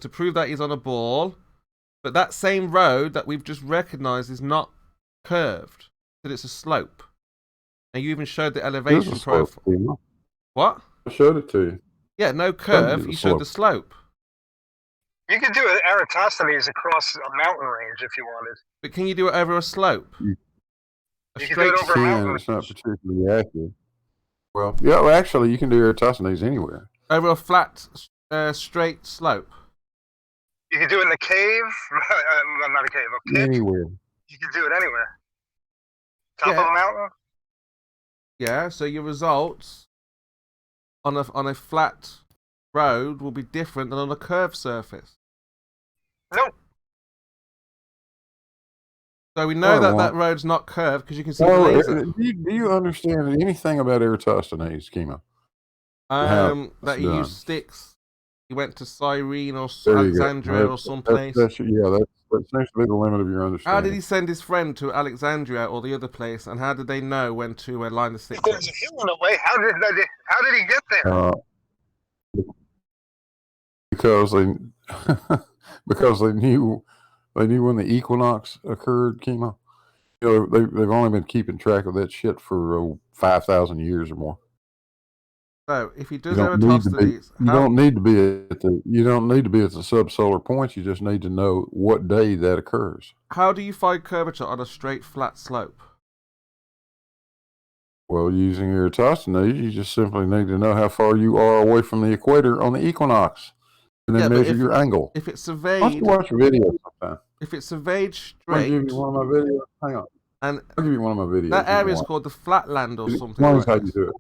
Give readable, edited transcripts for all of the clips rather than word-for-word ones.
to prove that he's on a ball. But that same road that we've just recognised is not curved, that it's a slope. And you even showed the elevation profile. What? I showed it to you. Yeah, no curve. You showed the slope. You could do an Eratosthenes across a mountain range if you wanted. But can you do it over a slope? You can do it over a mountain. It's not particularly accurate. Well, yeah, well, actually, you can do Eratosthenes anywhere. Over a flat, straight slope. You can do it in a cave. Not a cave. A pit. Anywhere. You can do it anywhere. Top of a mountain. Yeah. So your results on a flat road will be different than on a curved surface. Nope. So we know that road's not curved because you can see the laser. Do you understand anything about Eratosthenes, Kima? That he used sticks. He went to Cyrene or Alexandria or someplace. That seems to be the limit of your understanding. How did he send his friend to Alexandria or the other place, and how did they know when to line the sticks? There's a hill in the way. How did he get there? Because they knew when the equinox occurred, Kima. You know, they've only been keeping track of that shit for 5,000 years or more. So if he does Eratosthenes, you don't need to be at the subsolar points. You just need to know what day that occurs. How do you find curvature on a straight, flat slope? Well, using Eratosthenes, you just simply need to know how far you are away from the equator on the equinox, and then measure your angle. If it's surveyed, why don't you watch a video sometime? If it's surveyed straight, I'll give you one of my videos. Hang on, and I'll give you one of my videos. That area is called the Flatland or something. That's how you do it.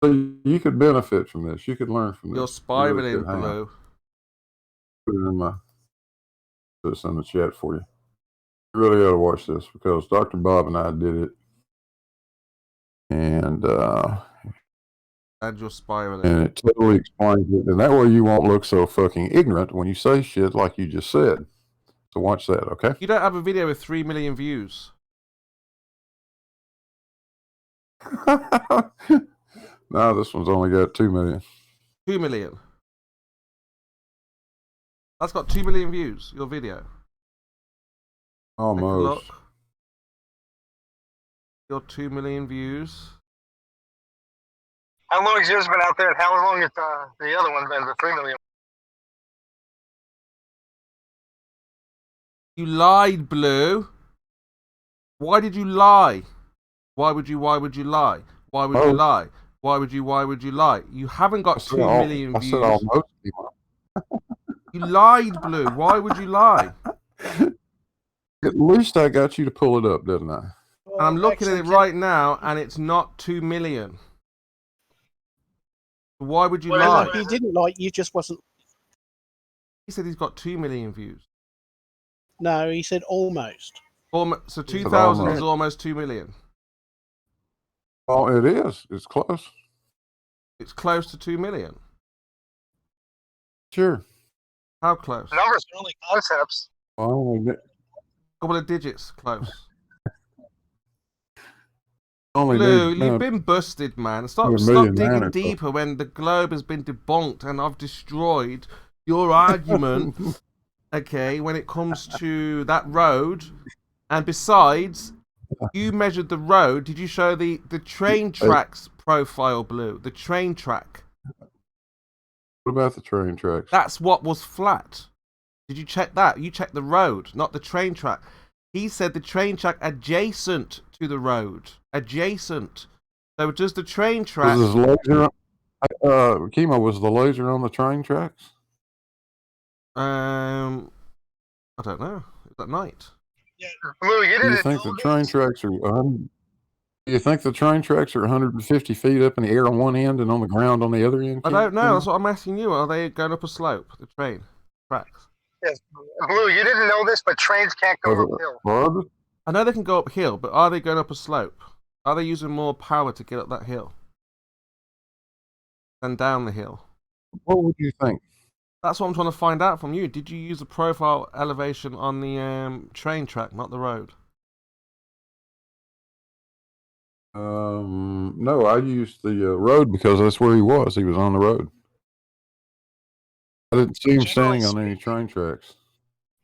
So you could benefit from this. You could learn from this. You're spiraling, Blue. Put this in the chat for you. You really ought to watch this because Dr. Bob and I did it. And you're spiraling. And it totally explains it. And that way you won't look so fucking ignorant when you say shit like you just said. So watch that, okay? You don't have a video with 3 million views. No, this one's only got 2 million. 2 million? That's got 2 million views, your video. Almost. Your 2 million views. How long has yours been out there, and how long has the other one been, the 3 million? You lied, Blue. Why did you lie? Why would you lie? Why would you lie? Why would you lie? You haven't got 2 million views. I said almost. You lied, Blue. Why would you lie? At least I got you to pull it up, didn't I? And I'm looking at it right now, and it's not 2 million. Why would you lie? He didn't lie. You just wasn't. He said he's got 2 million views. No, he said almost. So 2,000 is almost 2 million. Oh, it is. It's close. It's close to 2 million. Sure. How close? Numbers are only concepts. Well, couple of digits close. Blue, you've been busted, man. Stop digging deeper when the globe has been debunked and I've destroyed your argument. Okay, when it comes to that road, and besides, you measured the road. Did you show the train tracks profile, Blue? The train track. What about the train tracks? That's what was flat. Did you check that? You checked the road, not the train track. He said the train track adjacent to the road. Adjacent. So does the train track... Was this laser, Kimo, was the laser on the train tracks? I don't know. It's at night. Yeah, Blue, you didn't. Do you think the train tracks are? Do you think the train tracks are 150 feet up in the air on one end and on the ground on the other end? I don't know. That's what I'm asking you. Are they going up a slope? The train tracks. Yes, Blue, you didn't know this, but trains can't go uphill. I know they can go uphill, but are they going up a slope? Are they using more power to get up that hill than down the hill? What would you think? That's what I'm trying to find out from you. Did you use the profile elevation on the train track, not the road? No, I used the road because that's where he was. He was on the road. I didn't see him standing on any train tracks.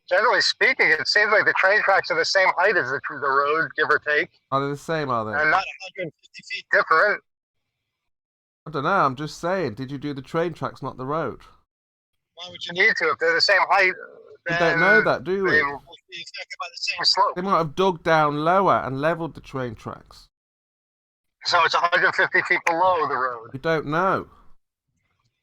Generally speaking, it seems like the train tracks are the same height as the road, give or take. Are they the same, are they? And not 150 feet different. I don't know, I'm just saying, did you do the train tracks, not the road? Why would you need to? If they're the same height, We don't know that, do we? they will be affected by the same slope. They might have dug down lower and leveled the train tracks. So it's 150 feet below the road. We don't know.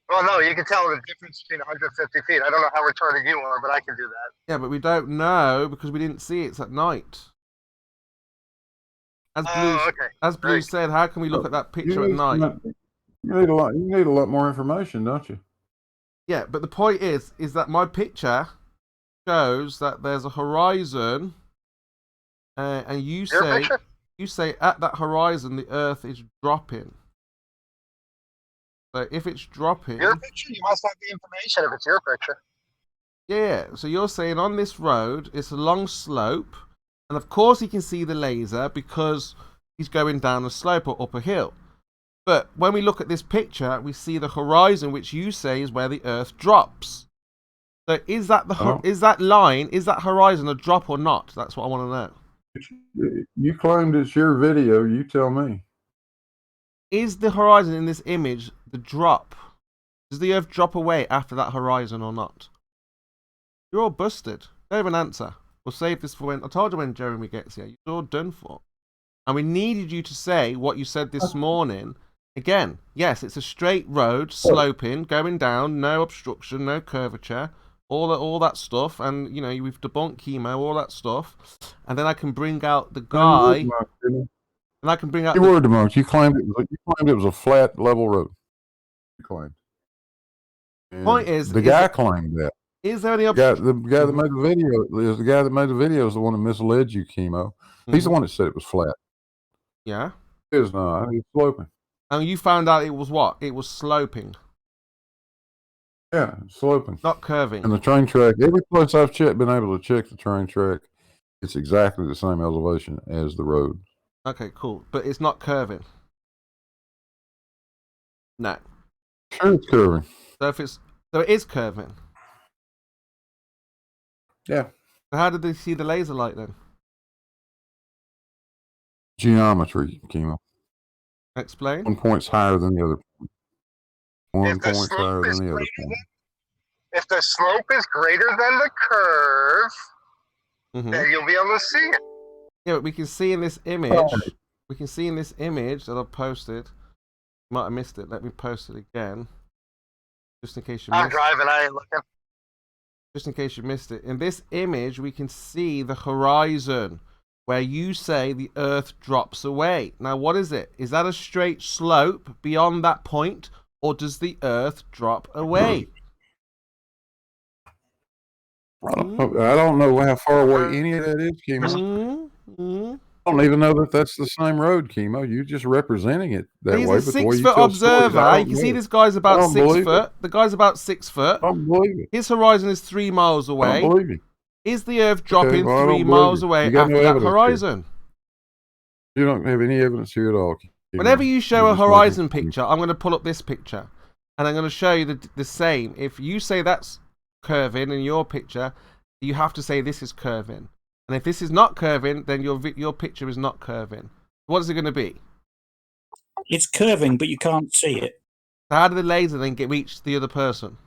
Well, no, you can tell the difference between 150 feet. I don't know how retarded you are, but I can do that. Yeah, but we don't know because we didn't see it. It's at night. As Blue said, how can we look at that picture at night? You need a lot more information, don't you? Yeah, but the point is that my picture shows that there's a horizon, and you say at that horizon the Earth is dropping. So if it's dropping, your picture, you must have the information if it's your picture. Yeah. So you're saying on this road it's a long slope, and of course he can see the laser because he's going down a slope or up a hill. But when we look at this picture, we see the horizon, which you say is where the Earth drops. So is that is that line, is that horizon a drop or not? That's what I want to know. You claimed it's your video. You tell me. Is the horizon in this image the drop? Does the Earth drop away after that horizon or not? You're all busted. Don't even answer. We'll save this for when... I told you when Jeremy gets here. You're all done for. And we needed you to say what you said this morning. Again, yes, it's a straight road, sloping, going down, no obstruction, no curvature, all that stuff, and you know we've debunked chemo, all that stuff, and then I can bring out the guy, and I can bring out. You were debunked. You claimed it was a flat, level road. You claimed. And point is, the guy claimed that. Is there any the guy that made the video? The guy that made the video is the one that misled you, chemo. He's the one that said it was flat. Yeah. It is not. It's sloping. And you found out it was what? It was sloping. Yeah, sloping. Not curving. And the train track, every place I've been able to check the train track, it's exactly the same elevation as the road. Okay, cool. But it's not curving. No. Sure, it's curving. So it is curving. Yeah. So how did they see the laser light then? Geometry, chemo. Explain. 1 point's higher than the other. 1 point's higher than the other point. If the slope is greater than the curve, then you'll be able to see it. Yeah, but we can see in this image. We can see in this image that I've posted. You might have missed it. Let me post it again, just in case you missed it. I'm driving. I ain't looking. Just in case you missed it. In this image, we can see the horizon, where you say the Earth drops away. Now, what is it? Is that a straight slope beyond that point, or does the Earth drop away? I don't know how far away any of that is, chemo. I don't even know that that's the same road, chemo. You're just representing it that He's way. a 6 foot observer. You can see this guy's about 6 foot. The guy's about 6 foot. I don't believe it. His horizon is 3 miles away. I don't believe it. Is the Earth dropping 3 miles away after that horizon? You don't have any evidence here at all. Whenever you show a horizon picture, I'm going to pull up this picture, and I'm going to show you the same. If you say that's curving in your picture, you have to say this is curving. And if this is not curving, then your picture is not curving. What is it going to be? It's curving, but you can't see it. So how did the laser then reach the other person?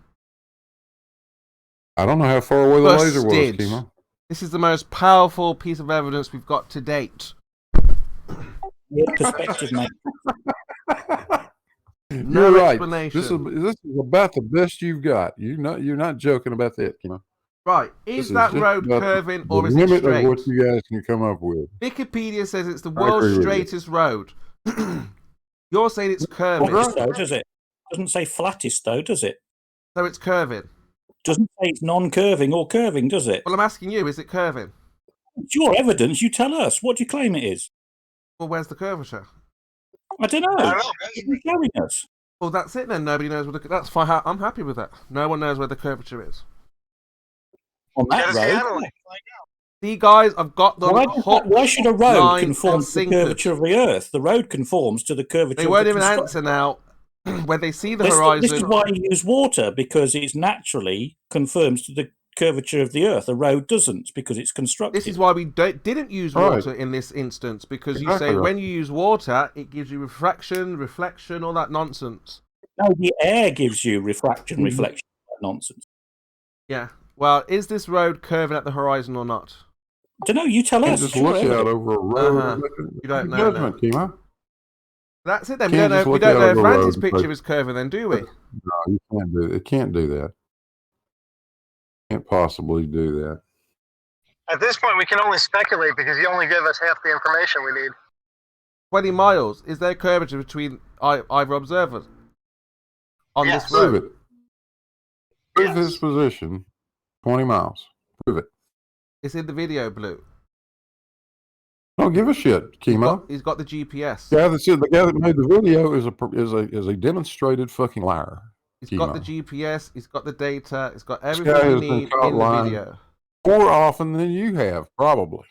I don't know how far away the laser was, chemo. This is the most powerful piece of evidence we've got to date. Your perspective, mate. No You're right. explanation. This is about the best you've got. You're not joking about that, chemo. Right, is that road curving or is it straight? The limit of what you guys can come up with. Wikipedia says it's the world's straightest road. You're saying it's curving. Though, does it? Doesn't say flattest, though, does it? So it's curving. Doesn't say it's non-curving or curving, does it? Well, I'm asking you, is it curving? It's your evidence. You tell us. What do you claim it is? Well, where's the curvature? I don't know. You're showing us. Well, that's it then. Nobody knows what that's fine. I'm happy with that. No one knows where the curvature is. On that road. See, guys, I've got the why should a road conform to the curvature of the Earth? The road conforms to the curvature. They won't even answer now. when they see the This horizon. is why you use water, because it naturally conforms to the curvature of the Earth. A road doesn't, because it's constructed. This is why we didn't use water in this instance, because you say when you use water, it gives you refraction, reflection, all that nonsense. No, the air gives you refraction, reflection, that nonsense. Yeah. Well, is this road curving at the horizon or not? I don't know. You tell us. Just look out over a road. You don't know. Judgment, Kimo. That's it then. Can't We don't know if Randy's picture is curving then, do we? No, you can't do it. It can't do that. Can't possibly do that. At this point, we can only speculate because you only give us half the information we need. 20 miles. Is there curvature between either observers on this Prove road? it. Prove his position. 20 miles. Prove it. It's in the video, Blue. Don't give a shit, Kimo. He's got the GPS. The guy that made the video is a demonstrated fucking liar. He's Kimo. got the GPS. He's got the data. He's got everything you need in the video. More often than you have, probably.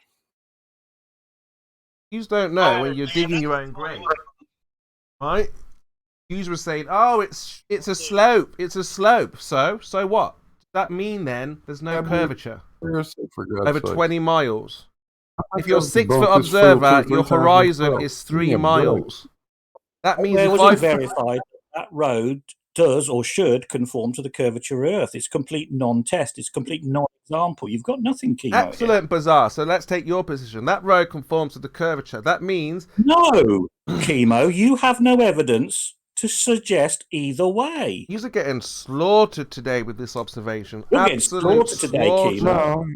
You don't know when you're digging your own grave, right? You were saying, "Oh, it's a slope. It's a slope." So what? Does that mean then there's no curvature over 20 miles? If you're 6-foot observer, your horizon is 3 miles. That means it wasn't verified that road does or should conform to the curvature of Earth. It's complete non-test. It's complete non-example. You've got nothing, Kimo. Excellent, Bizarre. So let's take your position. That road conforms to the curvature. That means... No, Kimo, you have no evidence to suggest either way. You're getting slaughtered today with this observation. You're getting slaughtered today, Kimo.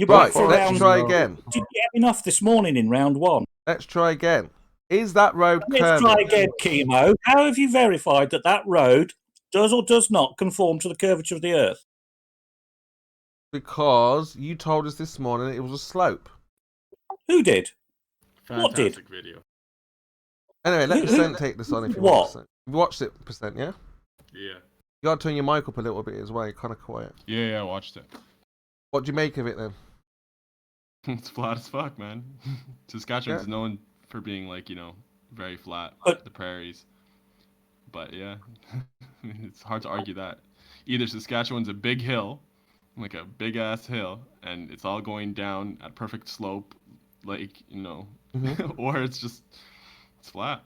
Right, let's try again. Did you get enough this morning in round 1? Let's try again. Is that road curving? Let's try again, Kimo. How have you verified that road does or does not conform to the curvature of the Earth? Because you told us this morning it was a slope. Who did? Fantastic What did? video. Anyway, let Percent take this on if you want. You watched it, Percent, yeah? Yeah. You got to turn your mic up a little bit as well. You're kind of quiet. Yeah, I watched it. What do you make of it then? It's flat as fuck, man. Saskatchewan's known for being very flat, the prairies. But yeah, it's hard to argue that. Either Saskatchewan's a big hill, like a big ass hill, and it's all going down at perfect slope, or it's flat.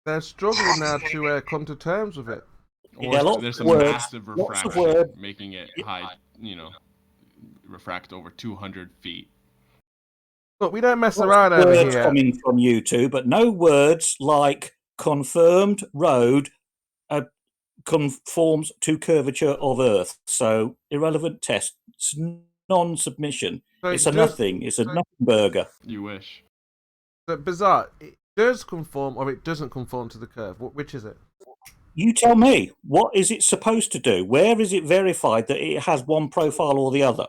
They're struggling now to come to terms with it. Or there's some massive refraction, making it high, refract over 200 feet. Look, we don't mess around over here. Words coming from you two, but no words like confirmed road conforms to curvature of Earth. So irrelevant test. It's non-submission. So it's a nothing. It's a nothing burger. You wish. But Bizarre, it does conform or it doesn't conform to the curve. Which is it? You tell me. What is it supposed to do? Where is it verified that it has one profile or the other?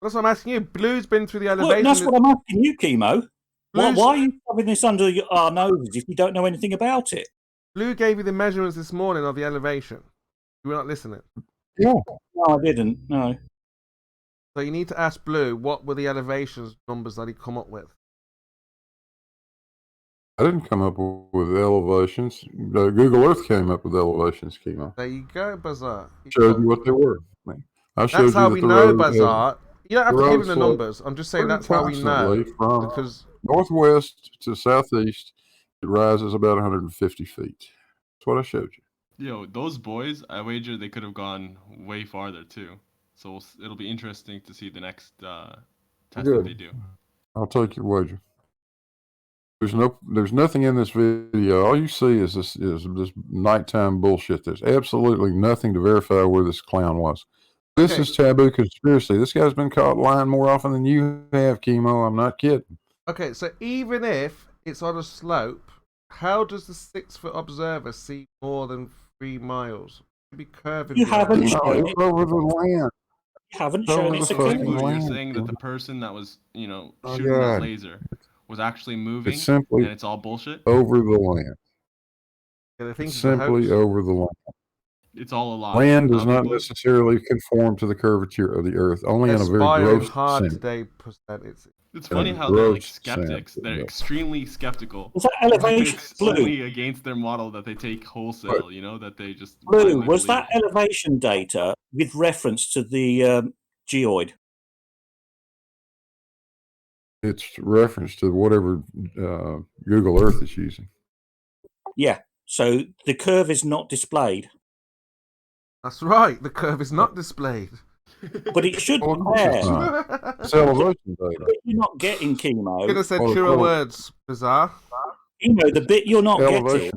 That's what I'm asking you. Blue's been through the elevation. Look, that's what I'm asking you, Kimo. Why are you shoving this under our noses if you don't know anything about it? Blue gave you the measurements this morning of the elevation. You were not listening. Yeah. No, I didn't. No. So you need to ask Blue what were the elevations numbers that he come up with. I didn't come up with elevations. Google Earth came up with elevations, Kimo. There you go, Bizarre. Showed you what they were. That's how we know, Bizarre. You don't have to give him the numbers. I'm just saying that's how we know. From because northwest to southeast, it rises about 150 feet. That's what I showed you. Yo, those boys, I wager they could have gone way farther too. So it'll be interesting to see the next test that they do. I'll take your wager. There's nothing in this video. All you see is this nighttime bullshit. There's absolutely nothing to verify where this clown was. This is taboo conspiracy. This guy's been caught lying more often than you have, Kimo. I'm not kidding. Okay, so even if it's on a slope, how does the 6-foot observer see more than 3 miles? It'd be curving. You haven't shown it. Over the land. You haven't shown it. You're saying that the person that was, shooting that laser was actually moving, and it's all bullshit? Over the land. Yeah, it's simply over the land. It's all a lie. Land does not necessarily conform to the curvature of the Earth, only in a very gross sense. Today, It's funny how they're like skeptics. They're extremely skeptical. Was that elevation It's Blue? only against their model that they take wholesale. You know, that they just Blue, was that elevation data with reference to the geoid? It's reference to whatever Google Earth is using. Yeah. So the curve is not displayed. That's right. The curve is not displayed. But it should Well, be of course there. it's not. It's elevation data. You're not getting chemo. Could have said truer words, Bizarre. The bit you're not getting.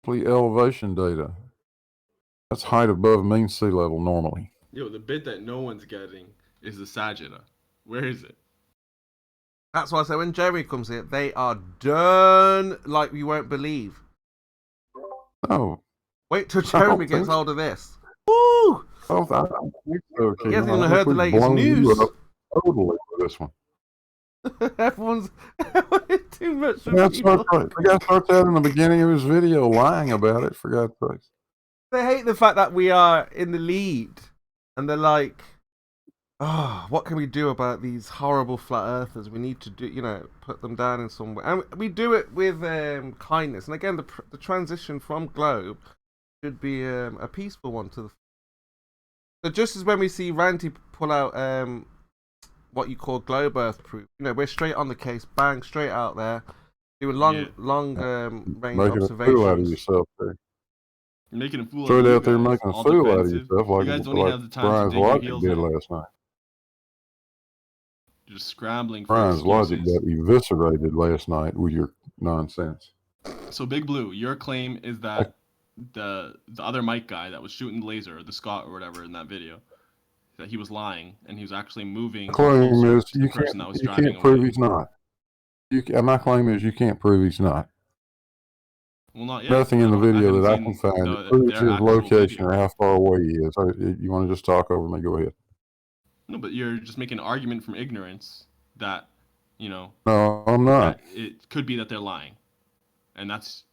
Elevation data. That's height above mean sea level normally. Yo, the bit that no one's getting is the sagittal. Where is it? That's why I say when Jeremy comes here, they are done like you won't believe. Oh. Wait till Jeremy gets hold of this. Woo! Oh, I don't think so. Okay. He hasn't even heard the latest news. Totally for this one. Everyone's too much. The guy starts out in the beginning of his video lying about it, for God's sake. They hate the fact that we are in the lead. And they're like, oh, what can we do about these horrible flat earthers? We need to do, put them down in some way. And we do it with kindness. And again, the transition from globe should be a peaceful one to the. So just as when we see Ranty pull out what you call globe earth proof, we're straight on the case, bang, straight out there, do a long range making observations. A fool out of yourself there. You're making a fool out of you out there guys, making a fool out of yourself, like, you guys don't even have the time Brian's to dig your Logic heels did in. last night. You're just scrambling for Brian's excuses. Logic got eviscerated last night with your nonsense. So Big Blue, your claim is that the other Mike guy that was shooting the laser, or the Scott or whatever in that video, that he was lying and he was actually moving. The claim is you can't prove away. He's not. My claim is you can't prove he's not. Well, not yet. Nothing in the video that I can find that proves his location or how far away he is. You want to just talk over me? Go ahead. No, but you're just making an argument from ignorance that, No, I'm not. It could be that they're lying. And that's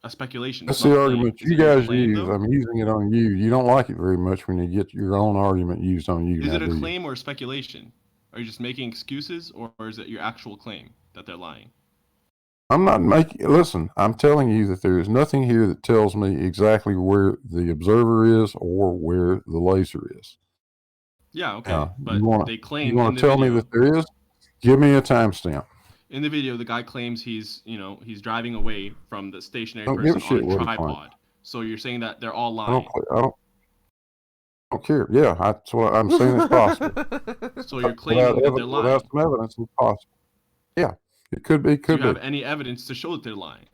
a speculation. That's the argument you guys use. I'm using it on you. You don't like it very much when you get your own argument used on you. Is it a claim or a speculation? Are you just making excuses, or is it your actual claim that they're lying? I'm not making. Listen, I'm telling you that there is nothing here that tells me exactly where the observer is or where the laser is. Yeah, okay. But they claim. You want to tell me that there is? Give me a timestamp. In the video, the guy claims he's driving away from the stationary person on a tripod. So you're saying that they're all lying? I don't care. Yeah, that's what I'm saying. It's possible. So you're claiming that they're lying? Without some evidence, it's possible. Yeah, it could be. Do you have any evidence to show that they're lying?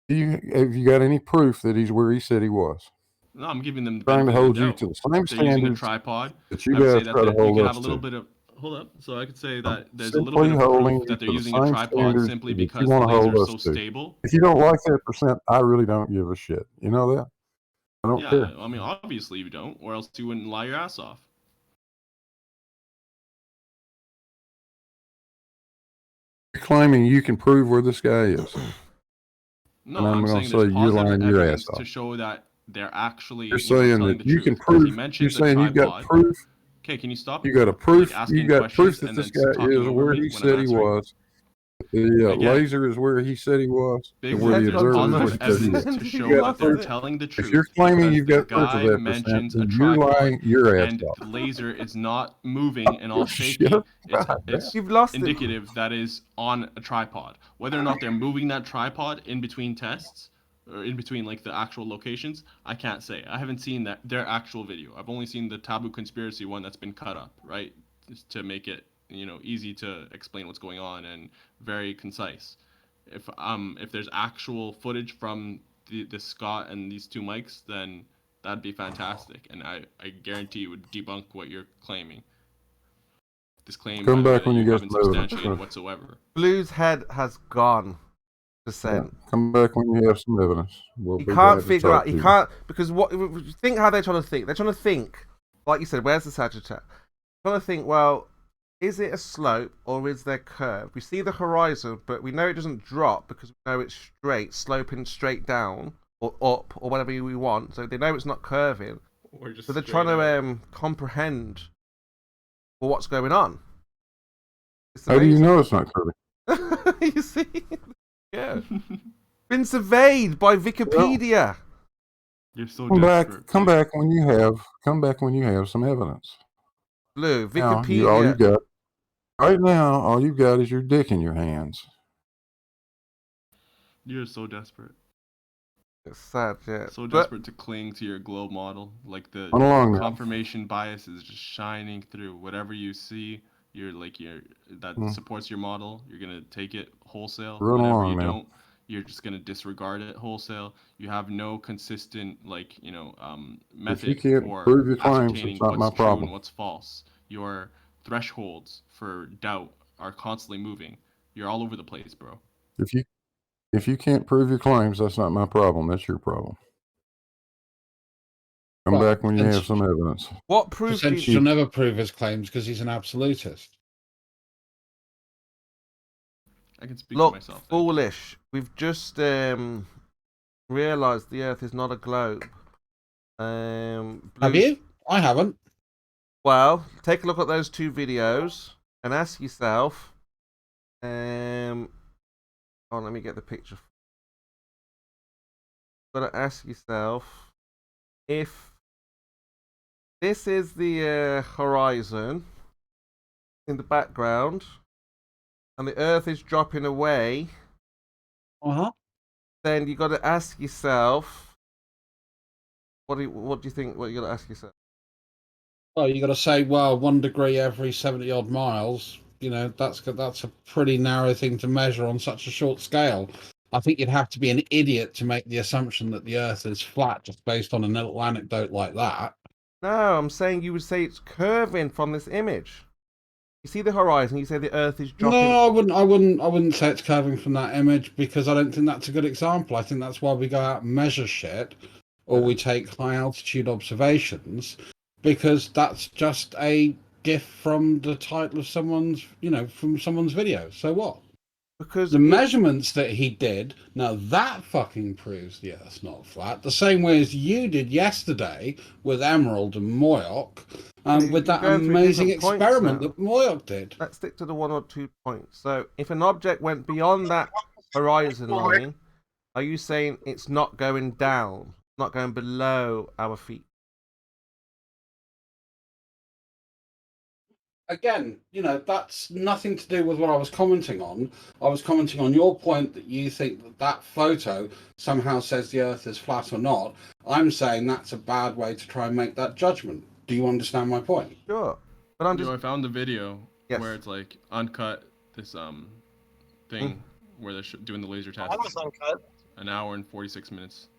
Have you got any proof that he's where he said he was? No, I'm giving them the trying to hold you to the same standards. Using a tripod. That you guys try to hold us to. Hold up. So I could say that there's a little bit of proof that they're using a tripod simply because the laser is so stable. If you don't like that percent, I really don't give a shit. You know that? I don't care. I mean, obviously you don't, or else you wouldn't lie your ass off. You're claiming you can prove where this guy is. No, I'm saying there's positive evidence to show that they're actually. You're saying that you can prove. You're saying you've got proof. Okay, can you stop? You got a proof. You got proof that this guy is where he said he was. The laser is where he said he was. Big where the observer is evidence to show that they're telling the truth. If you're claiming you've got proof of that percent, then you're lying your ass off. And the laser is not moving in all safety. It's indicative that is on a tripod. Whether or not they're moving that tripod in between tests, or in between like the actual locations, I can't say. I haven't seen their actual video. I've only seen the Taboo Conspiracy one that's been cut up, right? Just to make it, easy to explain what's going on and very concise. If there's actual footage from the Scott and these two mics, then that'd be fantastic. And I guarantee it would debunk what you're claiming. This claim come back when you haven't substantiated whatsoever. Blue's head has gone. Yeah, come back when you have some evidence. You can't figure out. You can't, because think how they're trying to think. They're trying to think, like you said, where's the Sagittarius? Trying to think. Well, is it a slope or is there curve? We see the horizon, but we know it doesn't drop because we know it's straight, sloping straight down or up or whatever we want. So they know it's not curving. Or just So they're trying to comprehend what's going on. How do you know it's not Kirby? You see? Yeah. Been surveyed by Wikipedia. You're so Come desperate. back when you have some evidence. Blue, Now, Wikipedia. all you got right now, all you've got is your dick in your hands. You're so desperate. It's sad, yeah. So desperate to cling to your globe model. Like the confirmation bias is just shining through. Whatever you see, that supports your model. You're gonna take it wholesale. Run Whatever along, you man. don't, you're just gonna disregard it wholesale. You have no consistent method for prove your claims, ascertaining it's not my what's true problem. and what's false. Your thresholds for doubt are constantly moving. You're all over the place, bro. If you can't prove your claims, that's not my problem. That's your problem. Come back when you have some evidence. What proof? He'll never prove his claims because he's an absolutist. I can speak for myself. Foolish. We've just realised the Earth is not a globe. Have you? I haven't. Well, take a look at those 2 videos and ask yourself. Let me get the picture. You've got to ask yourself if this is the horizon in the background, and the Earth is dropping away. Then you got to ask yourself, what do you think? What you got to ask yourself? Well, you got to say, well, 1 degree every 70 odd miles. You know, that's a pretty narrow thing to measure on such a short scale. I think you'd have to be an idiot to make the assumption that the Earth is flat just based on a little anecdote like that. No, I'm saying you would say it's curving from this image. You see the horizon, you say the Earth is dropping. No, I wouldn't say it's curving from that image, because I don't think that's a good example. I think that's why we go out and measure shit, or we take high altitude observations, because that's just a GIF from the title of someone's video. So what? Because the measurements that he did, now that fucking proves the Earth's not flat. The same way as you did yesterday with Emerald and Moyock, with that amazing experiment that Moyock did. Let's stick to the 1 or 2 points. So, if an object went beyond that horizon line, are you saying it's not going down, not going below our feet? Again, that's nothing to do with what I was commenting on. I was commenting on your point that you think that photo somehow says the Earth is flat or not. I'm saying that's a bad way to try and make that judgment. Do you understand my point? Sure. But I found the video where it's like uncut, this thing where they're doing the laser test. That was uncut. 1 hour and 46 minutes.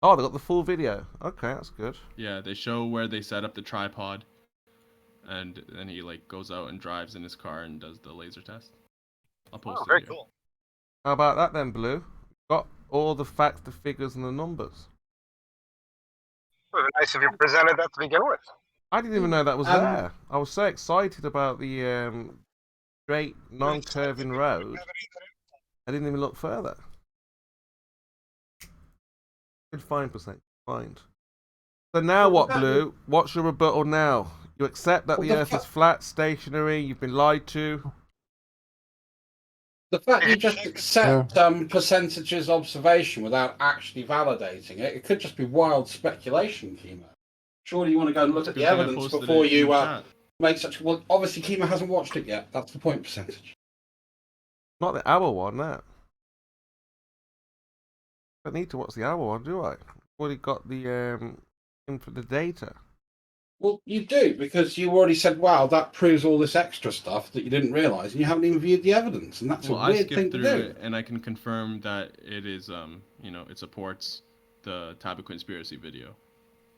Oh, they got the full video. Okay, that's good. Yeah, they show where they set up the tripod. And then he goes out and drives in his car and does the laser test. I'll post it. Very here. cool. How about that then, Blue? Got all the facts, the figures, and the numbers. It would be nice if you presented that to begin with. I didn't even know that was there. I was so excited about the straight, non-curving road. I didn't even look further. Good find, percent. Find. So now what, Blue? What's your rebuttal now? You accept that the Earth is flat, stationary, you've been lied to? The fact you just accept percentages observation without actually validating it could just be wild speculation, Kimo. Surely you want to go and look at the evidence before you make such... Well, obviously Kimo hasn't watched it yet. That's the point percentage. Not the hour one, no. I don't need to watch the hour one, do I? I've already got the data. Well, you do, because you already said, wow, that proves all this extra stuff that you didn't realise, and you haven't even viewed the evidence, and that's a weird thing to do. It, and I can confirm that it is, it supports the Taboo Conspiracy video.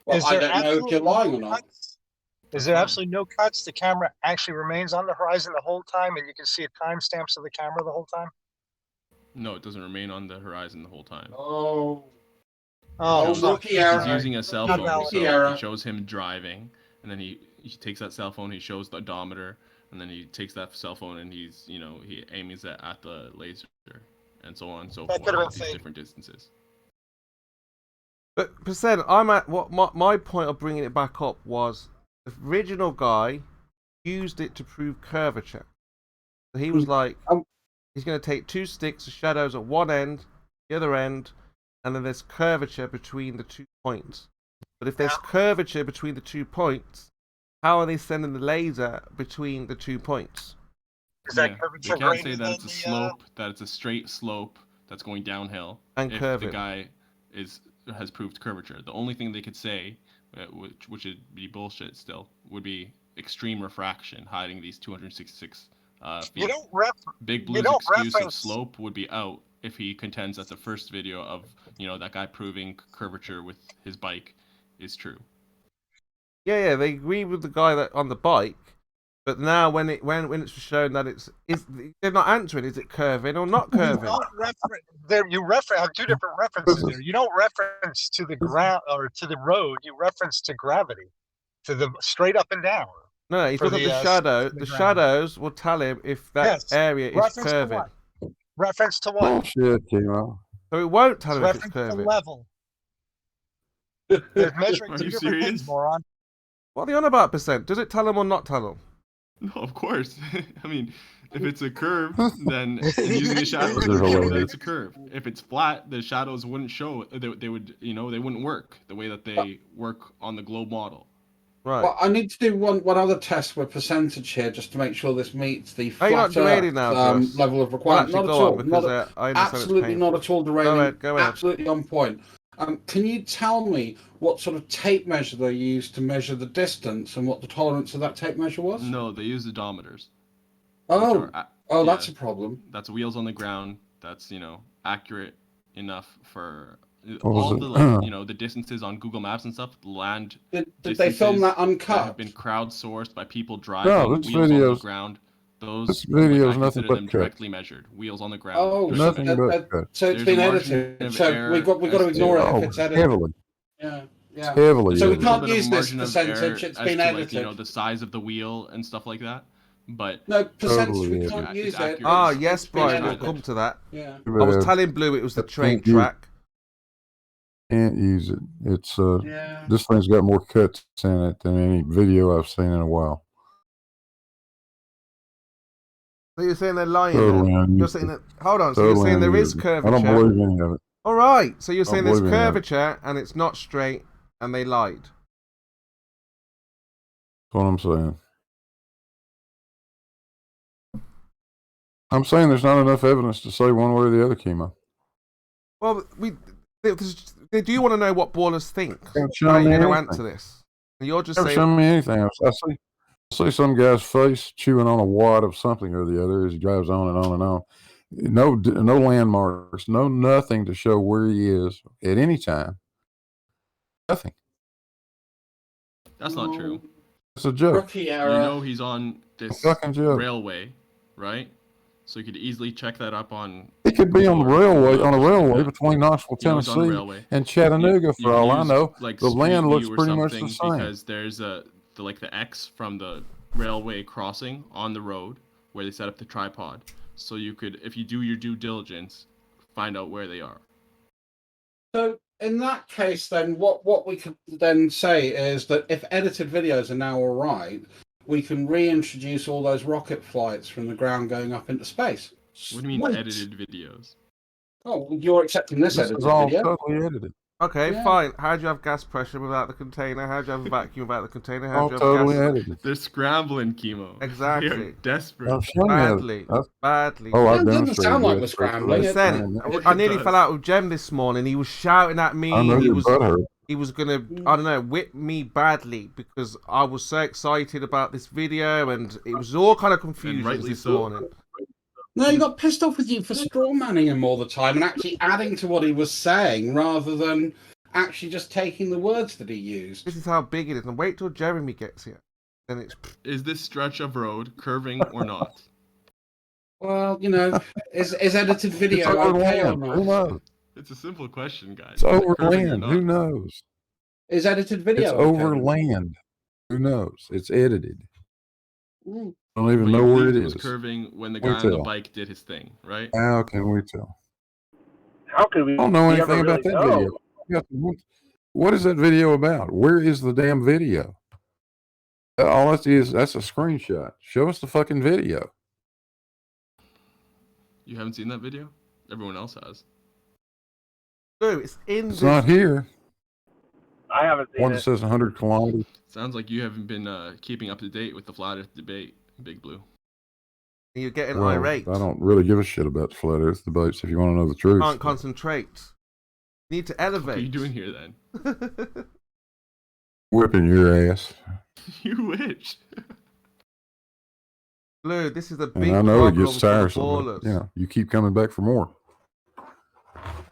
Well, I don't know if you're lying or not. Is there absolutely no cuts? The camera actually remains on the horizon the whole time, and you can see timestamps of the camera the whole time? No, it doesn't remain on the horizon the whole time. Rookie error. He's using a cell phone, so it shows him driving, and then he takes that cell phone, he shows the odometer, and then he takes that cell phone and he aims it at the laser, and so on and so forth at these different distances. But percent, I'm at what my point of bringing it back up was the original guy used it to prove curvature. So he was like, he's going to take 2 sticks of shadows at one end, the other end, and then there's curvature between the 2 points. But if there's curvature between the 2 points, how are they sending the laser between the 2 points? Is that curvature you can't greater say that than it's a slope, that it's a straight slope that's going downhill. And if curving. the guy has proved curvature. The only thing they could say, which would be bullshit still, would be extreme refraction, hiding these 266 feet. You don't Big Blue's excuse of slope would be out if he contends that the first video of that guy proving curvature with his bike is true. Yeah, they agree with the guy that on the bike, but now when it's shown that they're not answering. Is it curving or not curving? You have 2 different references there. You don't reference to the ground or to the road. You reference to gravity, to the straight up and down. No, he's looking at the shadow. The shadows will tell him if that area is curving. Reference to what? Bullshit, Kimo. So it won't tell him if it's Reference to curving. level. They're measuring 2 different things, moron. What are they on about, percent? Does it tell him or not tell him? No, of course. I mean, if it's a curve, then using the shadows would show that it's a curve. If it's flat, the shadows wouldn't show. They would, they wouldn't work the way that they work on the globe model. Right. Well, I need to do one other test with percentage here just to make sure this meets the flat level of requirement. Not at all. Absolutely not at all derailing. Go ahead. Absolutely on point. Can you tell me what sort of tape measure they used to measure the distance and what the tolerance of that tape measure was? No, they used odometers. That's a problem. That's wheels on the ground. That's accurate enough for all the the distances on Google Maps and stuff. Land. Did they film that uncut? That have been crowdsourced by people driving wheels on the ground. This video is nothing but directly measured. Wheels on the ground. Oh, nothing but cut. So it's been edited. So we've got to ignore it if it's edited. Heavily. Yeah. Heavily. So we can't use this percentage. It's been edited. The size of the wheel and stuff like that. But no percentage. We can't use it. Yes, Brian. We'll come to that. Yeah. I was telling Blue it was the train track. Can't use it. It's this thing's got more cuts in it than any video I've seen in a while. So you're saying they're lying? Totally you're saying that. Hold on. So you're saying there is curvature. I don't believe any of it. All right. So you're saying there's curvature and it's not straight, and they lied. That's what I'm saying. I'm saying there's not enough evidence to say one way or the other, Kimo. Well, they do want to know what ballers think. How are you going to answer this? And you're just saying. Show me anything else. I see some guy's face chewing on a wad of something or the other as he drives on and on and on. No landmarks, nothing to show where he is at any time. Nothing. That's not true. It's a joke. He's on this railway, right? So you could easily check that up on. He could be on a railway between Knoxville, Tennessee, and Chattanooga. For all I know, the land looks pretty much the same. Because there's the X from the railway crossing on the road where they set up the tripod. So you could, if you do your due diligence, find out where they are. So in that case, then what we could then say is that if edited videos are now all right, we can reintroduce all those rocket flights from the ground going up into space. What do you mean edited videos? Oh, you're accepting this edited video? This is all totally edited. Okay, fine. How do you have gas pressure without the container? How do you have a vacuum without the container? How do you have totally gas? edited. They're scrambling, Kimo. Exactly. They're desperate. Badly. Oh, it doesn't sound like we're scrambling. I nearly fell out with Jem this morning. He was shouting at me. I know he was gonna, I don't know, whip me badly because I was so excited about this video, and it was all kind of confusion this morning. No, he got pissed off with you for straw manning him all the time and actually adding to what he was saying rather than actually just taking the words that he used. This is how big it is, and wait till Jeremy gets here. Then it's. Is this stretch of road curving or not? Well, is edited video okay or not? Who knows? It's a simple question, guys. It's over land. Who knows? Is edited video? It's over land. Who knows? It's edited. I don't even know where it is. It was curving when the guy on the bike did his thing, right? How can we tell? How can we? I don't know anything about that video. What is that video about? Where is the damn video? All that is, that's a screenshot. Show us the fucking video. You haven't seen that video? Everyone else has. No, it's in. It's not here. I haven't seen One it. that says 100 kilometers. Sounds like you haven't been keeping up to date with the flat Earth debate, Big Blue. You're getting Well, irate. I don't really give a shit about the flat Earth debates. If you want to know the truth, Can't concentrate. You need to elevate. What are you doing here then? Whipping your ass. You wish. Blue, this is a big And I know it problem gets for the tiresome. ballers. But, you keep coming back for more.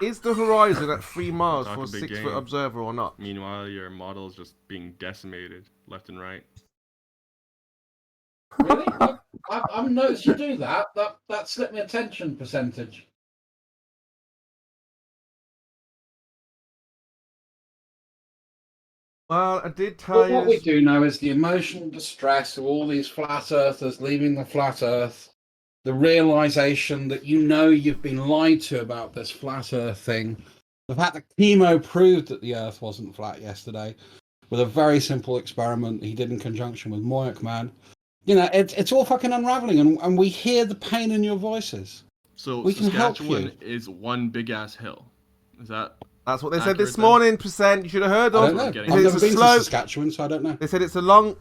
Is the horizon at 3 miles Talk for a a big 6-foot game. observer or not? Meanwhile, your model is just being decimated left and right. Really? I've noticed you do that. That slipped me attention percentage. Well, I did tell But you. what we do know is the emotional distress of all these flat earthers leaving the flat earth, the realization that you've been lied to about this flat earth thing, the fact that Chemo proved that the earth wasn't flat yesterday with a very simple experiment he did in conjunction with Moyak Man. It's all fucking unraveling, and we hear the pain in your voices. So We can help Saskatchewan is one big ass hill. Is that? That's what they said this accurate then? morning, percent. You should have heard I of. don't know. I'm I've getting- They said never it's a been to slope. Saskatchewan, so I don't know. They said it's a long.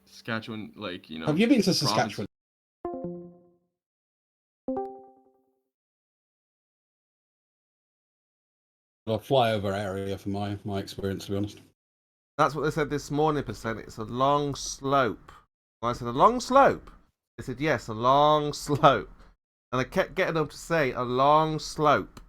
Saskatchewan, like, you know. Have you been to province. Saskatchewan? A flyover area for my experience, to be honest. That's what they said this morning, percent. It's a long slope. When I said a long slope, they said yes, a long slope. And I kept getting them to say a long slope.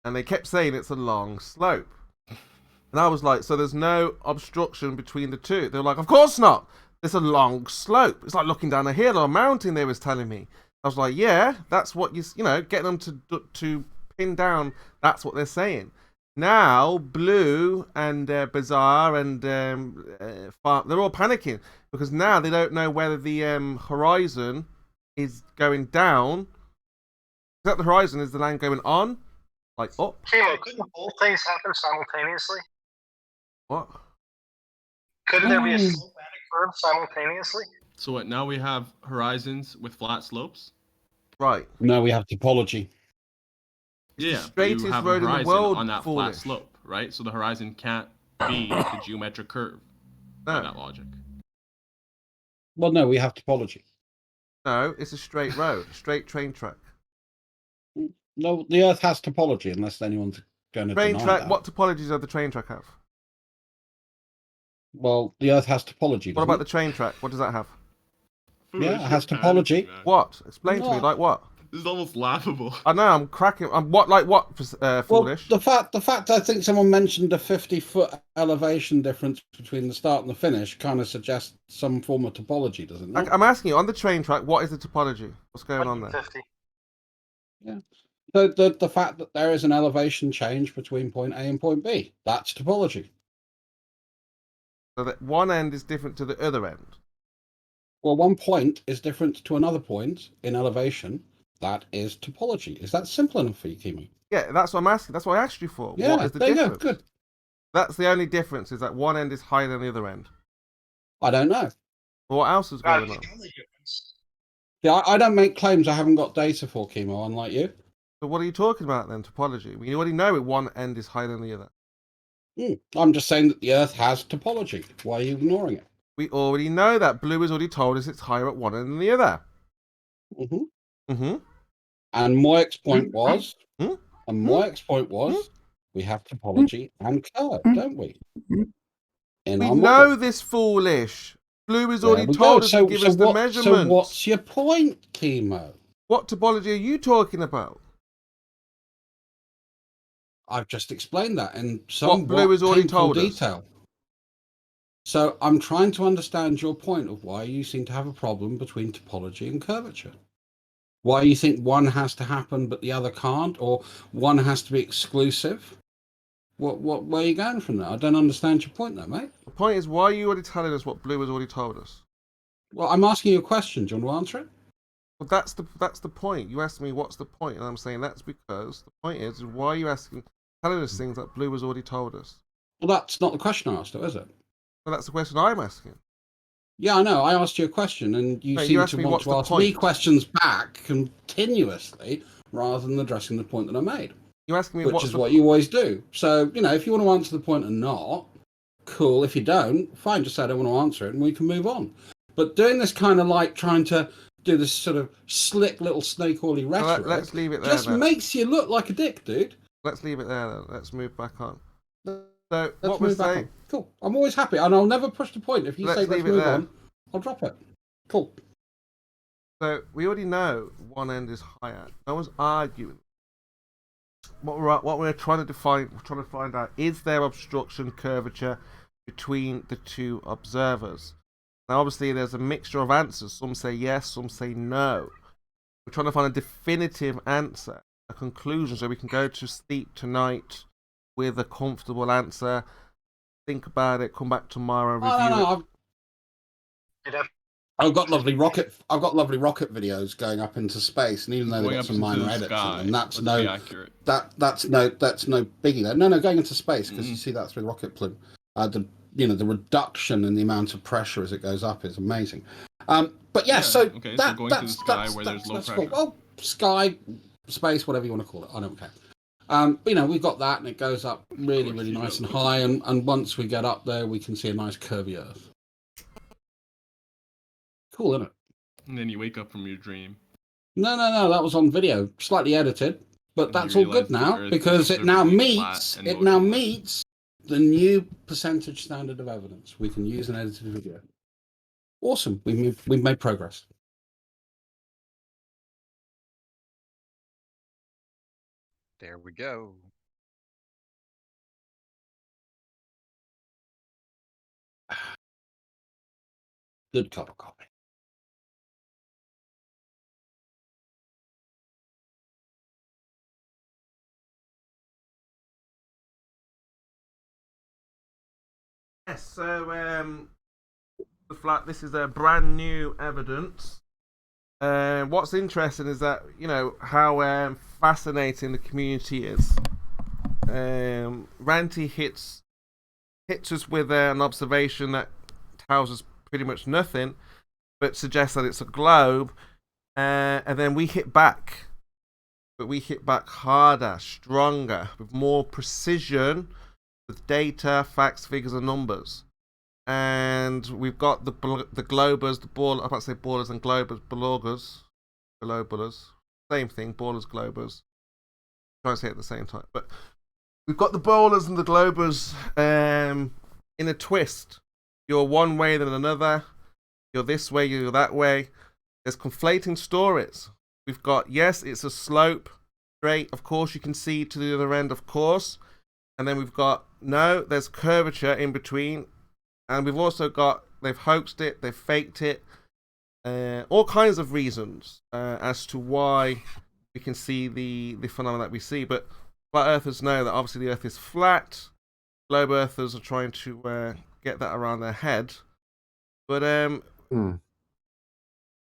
And they kept saying it's a long slope. And I was like, so there's no obstruction between the two. They were like, of course not. It's a long slope. It's like looking down a hill or a mountain, they was telling me. I was like, yeah, that's what getting them to pin down, that's what they're saying. Now, Blue and Bizarre and they're all panicking because now they don't know whether the horizon is going down. Is that the horizon? Is the land going on? Like up? Kilo, couldn't both things happen simultaneously? What? Couldn't there be a slope and a curve simultaneously? So what? Now we have horizons with flat slopes. Right. No, we have topology. Yeah, but straightest you have a road in the horizon world, on that foolish. flat slope, right? So the horizon can't be the geometric curve. By that logic. Well, no, we have topology. No, it's a straight road, straight train track. No, the Earth has topology, unless anyone's going to Train deny track. that. What topologies does the train track have? Well, the Earth has topology. What about doesn't the train track? What does that have? Yeah, it Foolish, has you're topology. panicking, man. What? Explain to me. What? Like what? This is almost laughable. I know. I'm cracking. What? Like what? Well, Foolish. the fact I think someone mentioned a 50-foot elevation difference between the start and the finish kind of suggests some form of topology, doesn't it? I'm asking you on the train track. What is the topology? What's going on there? 50. Yeah. The fact that there is an elevation change between point A and point B, that's topology. So that one end is different to the other end. Well, one point is different to another point in elevation. That is topology. Is that simple enough for you, Kimi? Yeah, that's what I'm asking. That's what I asked you for. Yeah, What is the there difference? you go. Good. That's the only difference. Is that one end is higher than the other end. I don't know. Well, what else is That'd going be on? the only difference. Yeah, I don't make claims I haven't got data for, Chemo, unlike you. So what are you talking about then? Topology. We already know it. One end is higher than the other. I'm just saying that the Earth has topology. Why are you ignoring it? We already know that. Blue has already told us it's higher at one end than the other. And Moyak's point was, Hmm? we have topology and curve, don't we? In We our know model. this, foolish. Blue has There already we told go. us to give us the measurements. So what's your point, Chemo? What topology are you talking about? I've just explained that in some Blue has already told us. detail. So I'm trying to understand your point of why you seem to have a problem between topology and curvature. Why you think one has to happen but the other can't, or one has to be exclusive. Where are you going from there? I don't understand your point there, mate. The point is, why are you already telling us what Blue has already told us? Well, I'm asking you a question. Do you want to answer it? Well, that's the point. You asked me what's the point, and I'm saying that's because the point is why are you telling us things that Blue has already told us? Well, that's not the question I asked, though, is it? Well, that's the question I'm asking. Yeah, I know. I asked you a question, and you No, you seem asked to me want what's to the ask me point. questions back continuously rather than addressing the point that I made. You're asking me which is what you always do. So, you know, if you want to answer the point or not, cool. If you don't, fine, just say I don't want to answer it and we can move on. But doing this kind of like trying to do this sort of slick little snake oily rhetoric let's leave it there, just then. makes you look like a dick, dude. Let's leave it there, then. Let's move back on. So, let's move back on. Cool. I'm always happy, and I'll never push the point. If you say let's move on, I'll drop it. Cool. So, we already know one end is higher. No one's arguing. What we're trying to find out, is there obstruction curvature between the two observers? Now, obviously, there's a mixture of answers. Some say yes, some say no. We're trying to find a definitive answer, a conclusion, so we can go to sleep tonight with a comfortable answer. Think about it. Come back tomorrow and review it. I've got lovely rocket videos going up into space, and even though they've got some minor edits, and that's no biggie there. No, going into space, because you see that through the rocket plume. The reduction in the amount of pressure as it goes up is amazing. But yeah, so okay, that's going to the sky where there's low pressure. Cool. Oh, sky, space, whatever you want to call it. I don't care. But, we've got that, and it goes up really, really nice and high, and once we get up there, we can see a nice curvy Earth. Cool, isn't it? And then you wake up from your dream. No, that was on video, slightly edited, but that's all good now because it now meets the new percentage standard of evidence. We can use an edited video. Awesome, we've made progress. There we go. Good cup of coffee. Yes, so this is a brand new evidence. What's interesting is that, how fascinating the community is. Ranty hits us with an observation that tells us pretty much nothing, but suggests that it's a globe, and then we hit back. But we hit back harder, stronger, with more precision, with data, facts, figures, and numbers. And we've got the globers, I can't say ballers and globers, below bullers. Same thing, ballers, globers. I'm trying to say it at the same time. But we've got the bowlers and the globers in a twist. You're one way than another. You're this way, you're that way. There's conflating stories. We've got, yes, it's a slope, straight. Of course, you can see to the other end, of course. And then we've got, no, there's curvature in between. And we've also got, they've hoaxed it, they've faked it. All kinds of reasons as to why we can see the phenomena that we see. But flat earthers know that obviously the earth is flat. Globe earthers are trying to get that around their head. But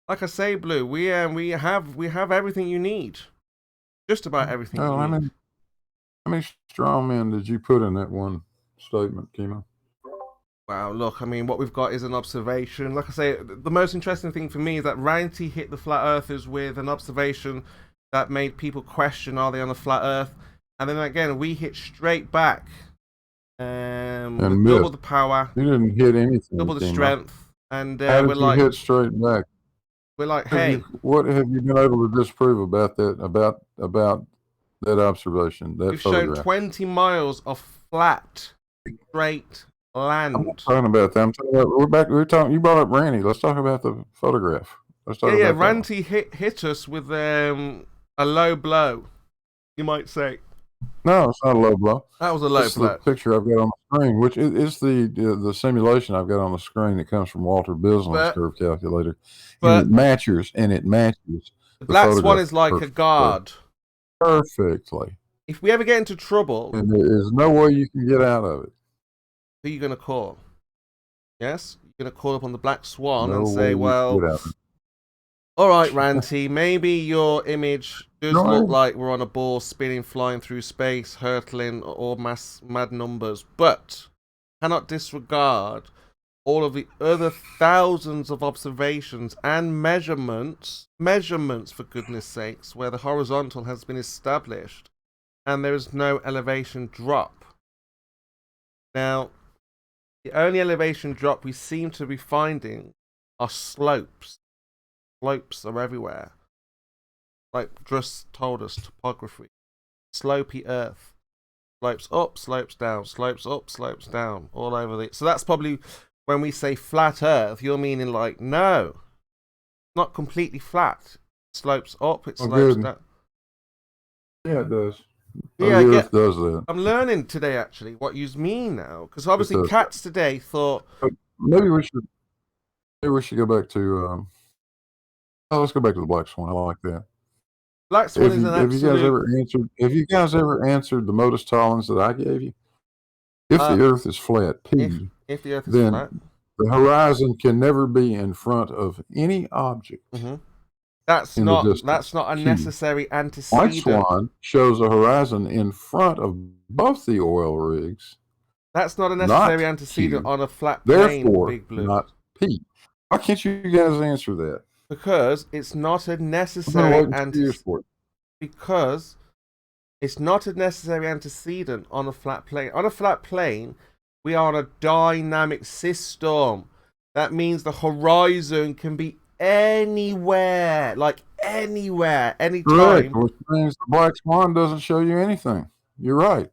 like I say, Blue, we have everything you need. Just about everything you need. How many strong men did you put in that one statement, Kimo? Wow, look, what we've got is an observation. Like I say, the most interesting thing for me is that Ranty hit the flat earthers with an observation that made people question, are they on a flat earth? And then again, we hit straight back. And double the power. You didn't hit anything. Double the strength. And how did you hit straight back? We're like, hey. What have you been able to disprove about that, about that observation, that We've photograph? shown 20 miles of flat, straight land. I'm not talking about that. I'm talking about, you brought up Randy. Let's talk about the photograph. Let's talk about Randy hit us with a low blow, you might say. No, it's not a low blow. That was a low blow. The picture I've got on the screen, which is the simulation I've got on the screen that comes from Walter Bislin's curve calculator. And it matches. The black swan is like a guard. Perfectly. If we ever get into trouble, and there's no way you can get out of it. Who are you going to call? Yes? You're going to call up on the black swan and say, well, all right, Ranty, maybe your image does look like we're on a ball spinning, flying through space, hurtling all mad numbers, but cannot disregard all of the other thousands of observations and measurements for goodness sakes, where the horizontal has been established and there is no elevation drop. Now, the only elevation drop we seem to be finding are slopes. Slopes are everywhere. Like just told us, topography. Slopey earth. Slopes up, slopes down, slopes up, slopes down, all over the... So that's probably when we say flat earth, you're meaning like, no, not completely flat. It slopes up, it slopes down. Yeah, it does. Yeah, the earth does that. I'm learning today, actually, what you mean now. Because obviously cats today thought... Maybe we should go back to... let's go back to the black swan. I like that. Black swan is an absolute... Have you guys ever answered the modus tollens that I gave you? If the earth is flat, P, if the earth is then flat, the horizon can never be in front of any object. Mm-hmm. That's not a necessary antecedent. White swan shows a horizon in front of both the oil rigs. That's not a necessary antecedent on a flat plane, therefore, Big Blue. Not P. Why can't you guys answer that? Because it's not a necessary antecedent. Because it's not a necessary antecedent on a flat plane. On a flat plane, we are on a dynamic system. That means the horizon can be anywhere, like anywhere, anytime. Correct, which means the black swan doesn't show you anything. You're right.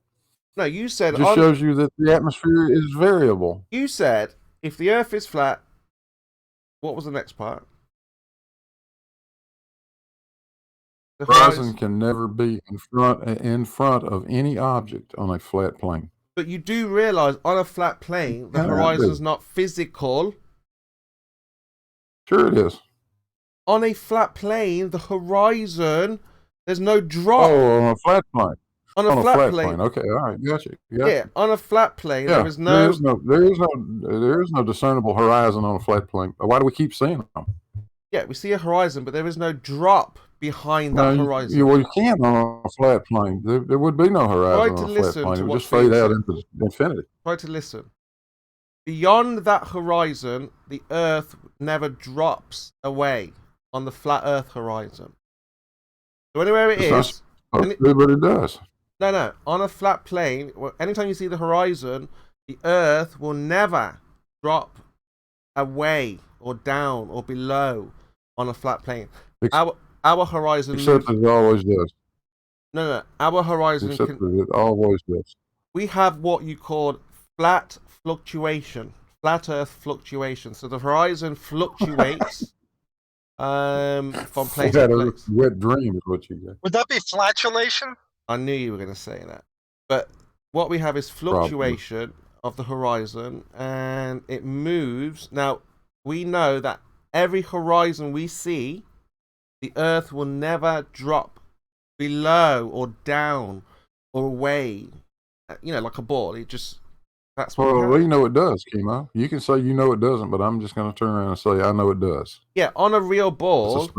No, you said... It just shows you that the atmosphere is variable. You said, if the earth is flat... What was the next part? The horizon can never be in front of any object on a flat plane. But you do realize on a flat plane, the horizon is not physical. Sure it is. On a flat plane, the horizon, there's no drop. Oh, on a flat plane. On a flat plane. Okay, all right, gotcha. Yeah, on a flat plane, there is no... There is no discernible horizon on a flat plane. Why do we keep seeing them? Yeah, we see a horizon, but there is no drop behind that horizon. You can't on a flat plane. There would be no horizon on a flat plane. It would just fade out into infinity. Try to listen. Beyond that horizon, the Earth never drops away on the flat Earth horizon. So anywhere it is... but it does. No. On a flat plane, anytime you see the horizon, the Earth will never drop away or down or below on a flat plane. Our horizon... Except it always does. No. Our horizon... Except that it always does. We have what you call flat fluctuation. Flat Earth fluctuation. So the horizon fluctuates from place to place. Wet dream is what you get. Would that be flatulation? I knew you were going to say that. But what we have is fluctuation of the horizon, and it moves. Now, we know that every horizon we see, the Earth will never drop below or down or away, like a ball. It just, that's what we know it does, Chemo. You can say you know it doesn't, but I'm just going to turn around and say I know it does. Yeah, on a real ball,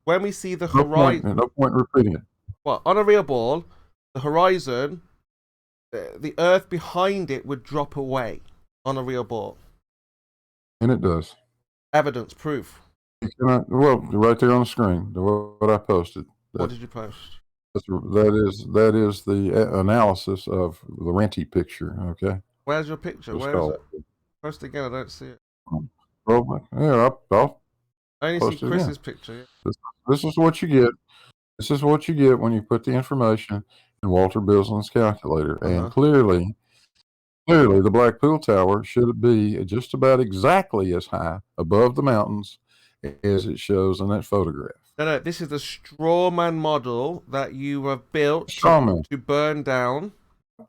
when we see the horizon... No point repeating it. Well, on a real ball, the horizon, the Earth behind it would drop away on a real ball. And it does. Evidence, proof. Right there on the screen, what I posted. What did you post? That is the analysis of the Renty picture. Okay. Where's your picture? Where is it? Post again. I don't see it. Well, yeah, I'll I only see Chris's picture. This is what you get. This is what you get when you put the information in Walter Bisland's calculator. And clearly, the Black Pool Tower should be just about exactly as high above the mountains as it shows in that photograph. No, this is the strawman model that you have built to burn down.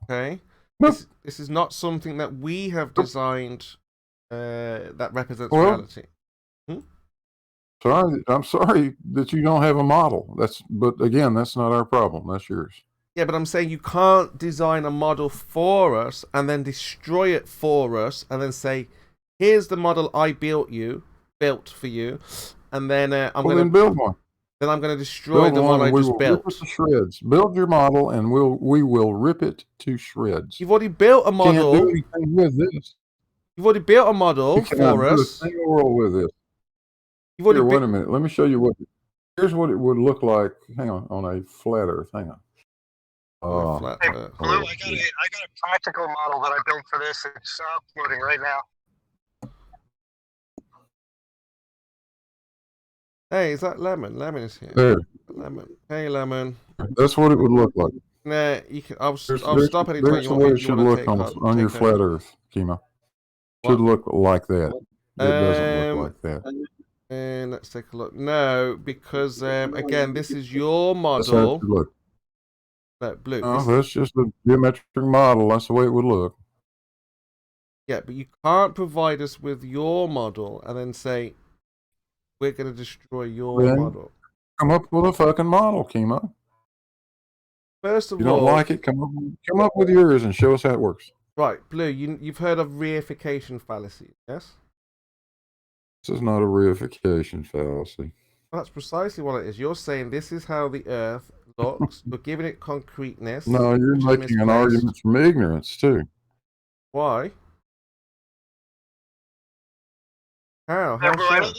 Okay? This is not something that we have designed that represents reality. I'm sorry that you don't have a model. But again, that's not our problem. That's yours. Yeah, but I'm saying you can't design a model for us and then destroy it for us and then say, here's the model I built for you, and then I'm going to build one. then I'm going to destroy the one I just built. Rip it to shreds. Build your model, and we will rip it to shreds. You've already built a model. Can't do anything with this. You've already built a model for us. Do a single roll with this. You've already wait a minute. Let me show you what. Here's what it would look like. Hang on a flat Earth. Hang on. Hey, Blue, I got a practical model that I built for this. It's uploading right now. Hey, is that Lemon? Lemon is here. There. Lemon. Hey, Lemon. That's what it would look like. Nah, you can. I'll stop anytime There's you the want. way it should look on your flat Earth, Kimo. Should look like that. It doesn't look like that. And let's take a look. No, because again, this is your model. Look. No, Blue. No, that's just a geometric model. That's the way it would look. Yeah, but you can't provide us with your model and then say we're going to destroy your model. Come up with a fucking model, Kimo. First of all, you don't like it? Come up with yours and show us how it works. Right, Blue. You've heard of reification fallacy, yes? This is not a reification fallacy. Well, that's precisely what it is. You're saying this is how the Earth looks. You're giving it concreteness. No, you're making an argument from ignorance too. Why? How? Yeah, How Blue,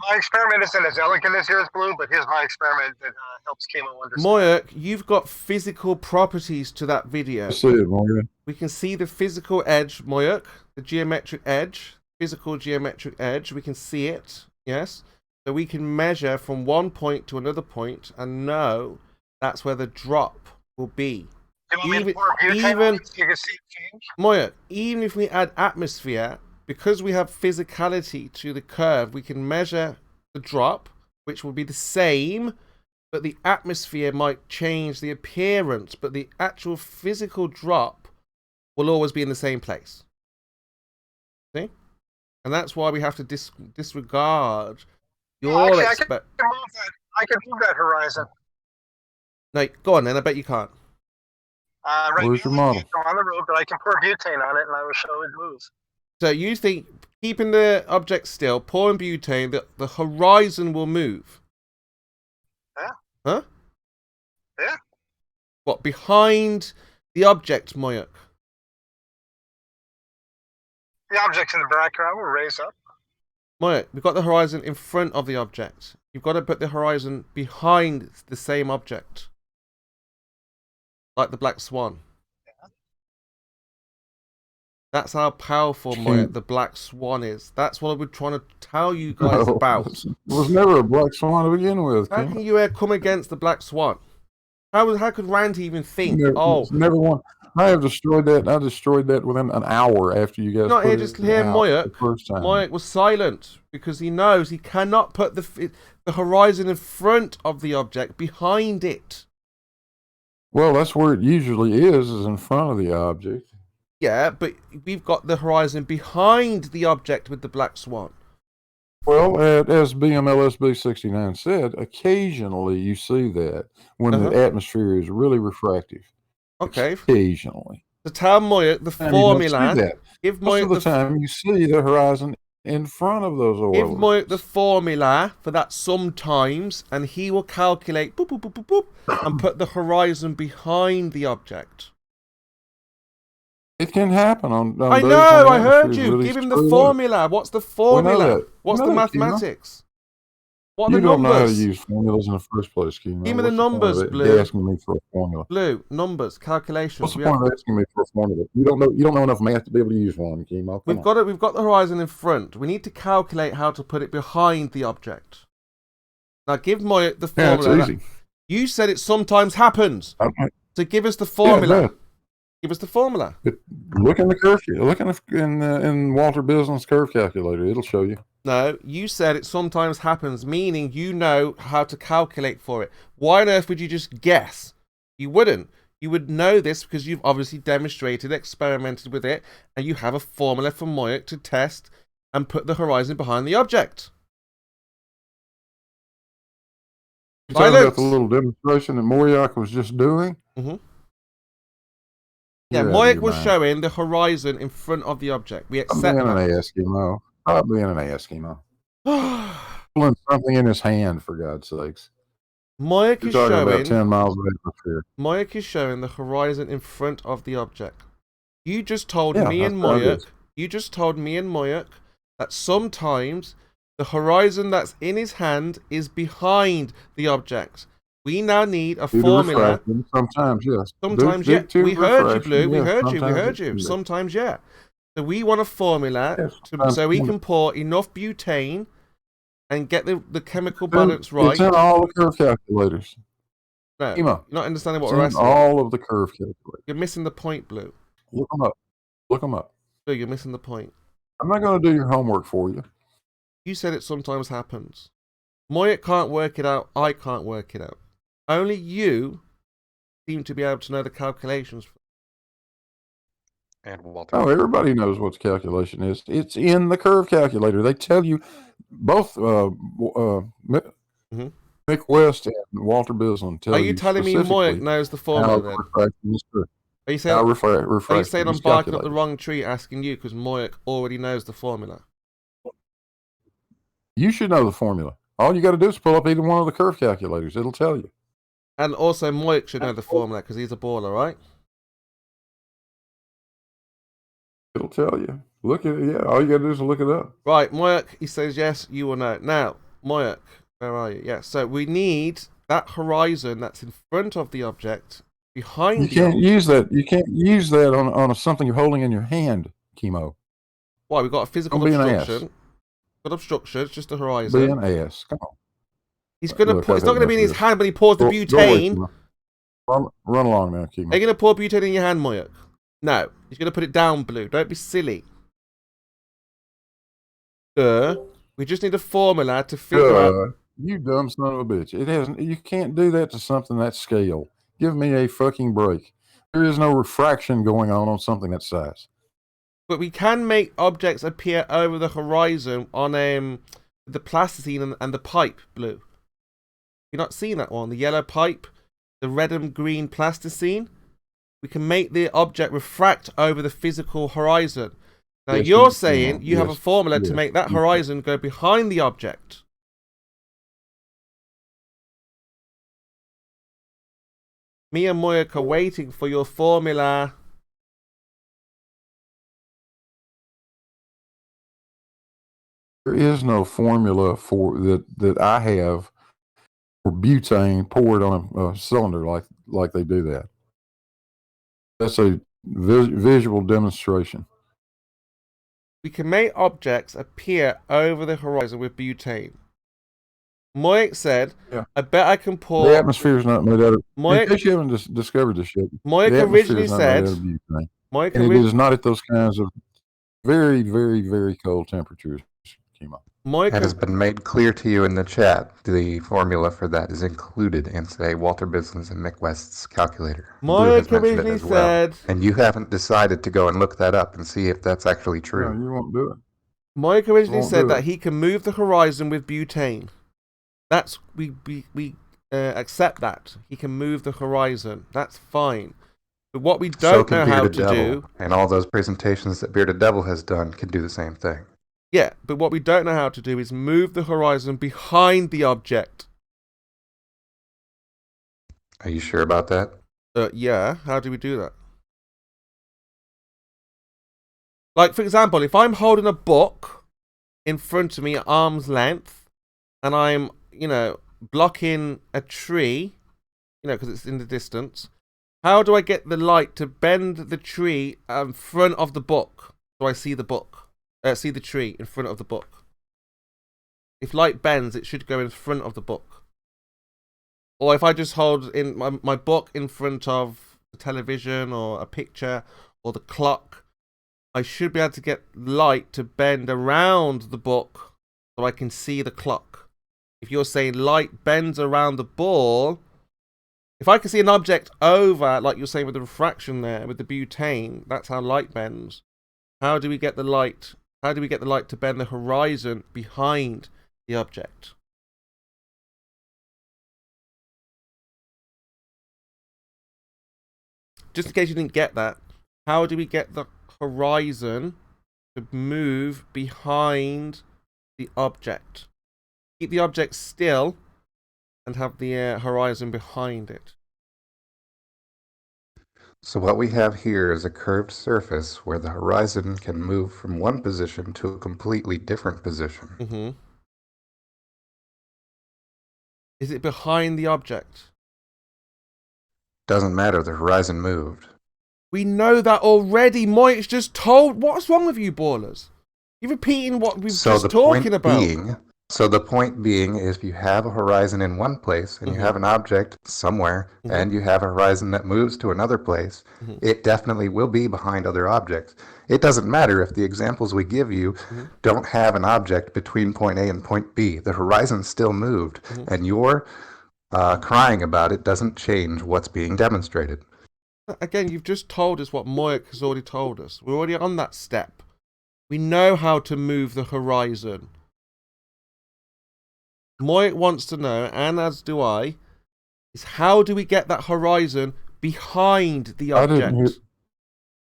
my experiment isn't as elegant as yours, Blue, but here's my experiment that helps Kimo understand. Moyuk, you've got physical properties to that video. I see it, Moyuk. We can see the physical edge, Moyuk, the geometric edge, physical geometric edge. We can see it, yes? So we can measure from one point to another point and know that's where the drop will be. Even Moyuk, even if we add atmosphere, because we have physicality to the curve, we can measure the drop, which will be the same, but the atmosphere might change the appearance, but the actual physical drop will always be in the same place. See? And that's why we have to disregard your I can move that horizon. No, go on then. I bet you can't. Where's your model? I'm on the road, but I can pour butane on it, and I will show it moves. So you think keeping the object still, pouring butane, the horizon will move? Yeah. Huh? Yeah. What, behind the object, Moyuk? The objects in the background will raise up. Moyuk, we've got the horizon in front of the object. You've got to put the horizon behind the same object. Like the black swan. Yeah. That's how powerful the black swan is. That's what we're trying to tell you guys about. It was never a black swan to begin with. How can you come against the black swan? How could Randy even think? Never one. I have destroyed that. I destroyed that within an hour after you guys. Not here, just hear Moyuk. Moyuk was silent because he knows he cannot put the horizon in front of the object, behind it. Well, that's where it usually is in front of the object. Yeah, but we've got the horizon behind the object with the black swan. Well, as BMLSB69 said, occasionally you see that when the atmosphere is really refractive. Okay. Occasionally. So tell Moyuk the formula. Give Moyuk the time you see the horizon in front of those orbs. Give Moyuk the formula for that sometimes, and he will calculate boop, boop, boop, boop, boop, and put the horizon behind the object. It can happen on I know, I heard you. Really give him the formula. What's the formula? What's the mathematics? What are the numbers? You don't know how to use formulas in the first place, Kimo. Give me the numbers, Blue. Asking me for a formula. Blue, numbers, calculations. What's the point of asking me for a formula? You don't know enough math to be able to use one, Kimo. We've got the horizon in front. We need to calculate how to put it behind the object. Now give Moyuk the formula. Yeah, it's easy. You said it sometimes happens. So give us the formula. Yeah, give us the formula. Look in the curve. Look in Walter Business curve calculator. It'll show you. No, you said it sometimes happens, meaning you know how to calculate for it. Why on earth would you just guess? You wouldn't. You would know this because you've obviously demonstrated, experimented with it, and you have a formula for Moyuk to test and put the horizon behind the object. You talking about the little demonstration that Moyuk was just doing? Mm-hmm. Yeah, Moyuk was showing the horizon in front of the object. We accept that. Stop being an Eskimo. Stop being an Eskimo. Pulling something in his hand, for God's sakes. Moyak You're is talking about showing 10 miles of atmosphere. Moyak is showing the horizon in front of the object. You just told Yeah, me that's and what it Moyak. is. You just told me and Moyak that sometimes the horizon that's in his hand is behind the object. We now need a Due to formula. refraction, sometimes, yes. Sometimes, Due yeah. to We heard you, refraction, Blue. We yes, heard you. We sometimes heard it you. can be. Sometimes, yeah. So we want a formula Yes, so we sometimes can pour enough butane and get the chemical It's in- balance right. It's in all the curve calculators. No, Emo, you're not understanding what it's we're in asking. all of the curve calculators. You're missing the point, Blue. Look them up. Look them up. Blue, you're missing the point. I'm not going to do your homework for you. You said it sometimes happens. Moyak can't work it out. I can't work it out. Only you seem to be able to know the calculations. And Walter. Oh, everybody knows what the calculation is. It's in the curve calculator. They tell you both Mick West and Walter Bislin tell Are you you telling me specifically Moyak knows the how formula then? refraction is true. Are you saying, How are you refraction saying I'm is barking up the calculated. wrong tree asking you because Moyak already knows the formula? You should know the formula. All you got to do is pull up either one of the curve calculators. It'll tell you. And also Moyak should know the formula because he's a baller, right? It'll tell you. Look at it. Yeah, all you got to do is look it up. Right, Moyak, he says yes, you will know. Now, Moyak, where are you? Yeah, so we need that horizon that's in front of the object, behind You the can't object. use that. You can't use that on something you're holding in your hand, Chemo. Why? We've got a physical Don't be an ass. obstruction. Got obstruction, it's just a Be horizon. an ass. Come on. He's gonna Look, put. I've It's not had gonna be in enough his of this. hand when he pours the Go away, butane. Chemo. Run along now, Are you Chemo. gonna pour butane in your hand, Moyak? No, he's gonna put it down, Blue. Don't be silly. We just need a formula to figure out. You dumb son of a bitch. It hasn't. You can't do that to something that scale. Give me a fucking break. There is no refraction going on something that size. But we can make objects appear over the horizon on the plasticine and the pipe, Blue. You've not seen that one? The yellow pipe, the red and green plasticine. We can make the object refract over the physical horizon. Now Yes, you're you saying can. you have a Yes, formula to yes, make that you can. horizon go behind the object. Me and Moyak are waiting for your formula. There is no formula for that I have for butane poured on a cylinder like they do that. That's a visual demonstration. We can make objects appear over the horizon with butane. Moyak said, Yeah. I bet I can pour... The atmosphere is not made out of... Moyak- in case you haven't discovered this yet, Moyak the atmosphere originally is not said... made out of butane. Moyak And it ori- is not at those kinds of very, very, very cold temperatures, Chemo. Moyak It has been made clear to you in the chat. The formula for that is included in, say, Walter Bislin's and Mick West's calculator. Blue has Moyak mentioned it originally as well. said... And you haven't decided to go and look that up and see if that's actually No, true. you won't do it. Moyak originally Won't said do that it. he can move the horizon with butane. That's... We accept that. He can move the horizon. That's fine. But what we So don't can know how to Bearded Devil, do... and all those presentations that Bearded Devil has done can do the same thing. Yeah, but what we don't know how to do is move the horizon behind the object. Are you sure about that? Yeah, how do we do that? Like, for example, if I'm holding a book in front of me at arm's length, and I'm, blocking a tree, because it's in the distance, how do I get the light to bend the tree in front of the book so I see the book? See the tree in front of the book. If light bends, it should go in front of the book. Or if I just hold in my book in front of the television or a picture or the clock, I should be able to get light to bend around the book so I can see the clock. If you're saying light bends around the ball, if I can see an object over, like you're saying with the refraction there, with the butane, that's how light bends. How do we get the light? How do we get the light to bend the horizon behind the object? Just in case you didn't get that, how do we get the horizon to move behind the object? Keep the object still and have the horizon behind it. So what we have here is a curved surface where the horizon can move from one position to a completely different position. Mm-hmm. Is it behind the object? Doesn't matter, the horizon moved. We know that already. Moik's just told. What's wrong with you, ballers? You're repeating what we've just talking about. So the point being is if you have a horizon in one place and you have an object somewhere and you have a horizon that moves to another place, it definitely will be behind other objects. It doesn't matter if the examples we give you don't have an object between point A and point B. The horizon still moved, and your crying about it doesn't change what's being demonstrated. Again, you've just told us what Moik has already told us. We're already on that step. We know how to move the horizon. Moik wants to know, and as do I, is how do we get that horizon behind the object?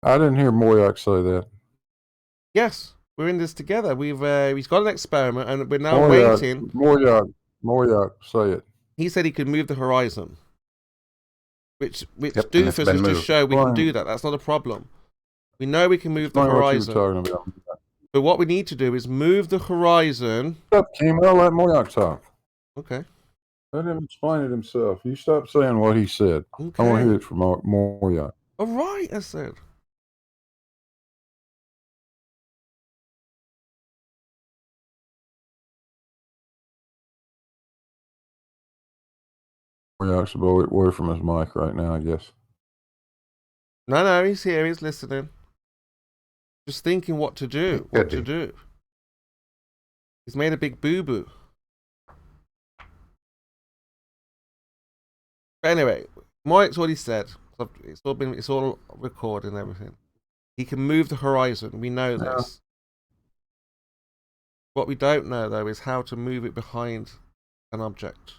I didn't hear Moyak say that. Yes, we're in this together. He's got an experiment, and we're now waiting. Moyak, say it. He said he could move the horizon, which Doofus has just shown we can do that. That's not a problem. We know we can move the horizon. What you were talking about. But what we need to do is move the horizon. Stop, Kimo. Let Moyak talk. Okay. Let him explain it himself. You stop saying what he said. Okay. I want to hear it from Moyak. All right, I said. Moyak's away from his mic right now, I guess. No, he's here. He's listening. Just thinking what to do. He's made a big boo-boo. But anyway, Moik's already said. It's all recorded and everything. He can move the horizon. We know this. What we don't know, though, is how to move it behind an object.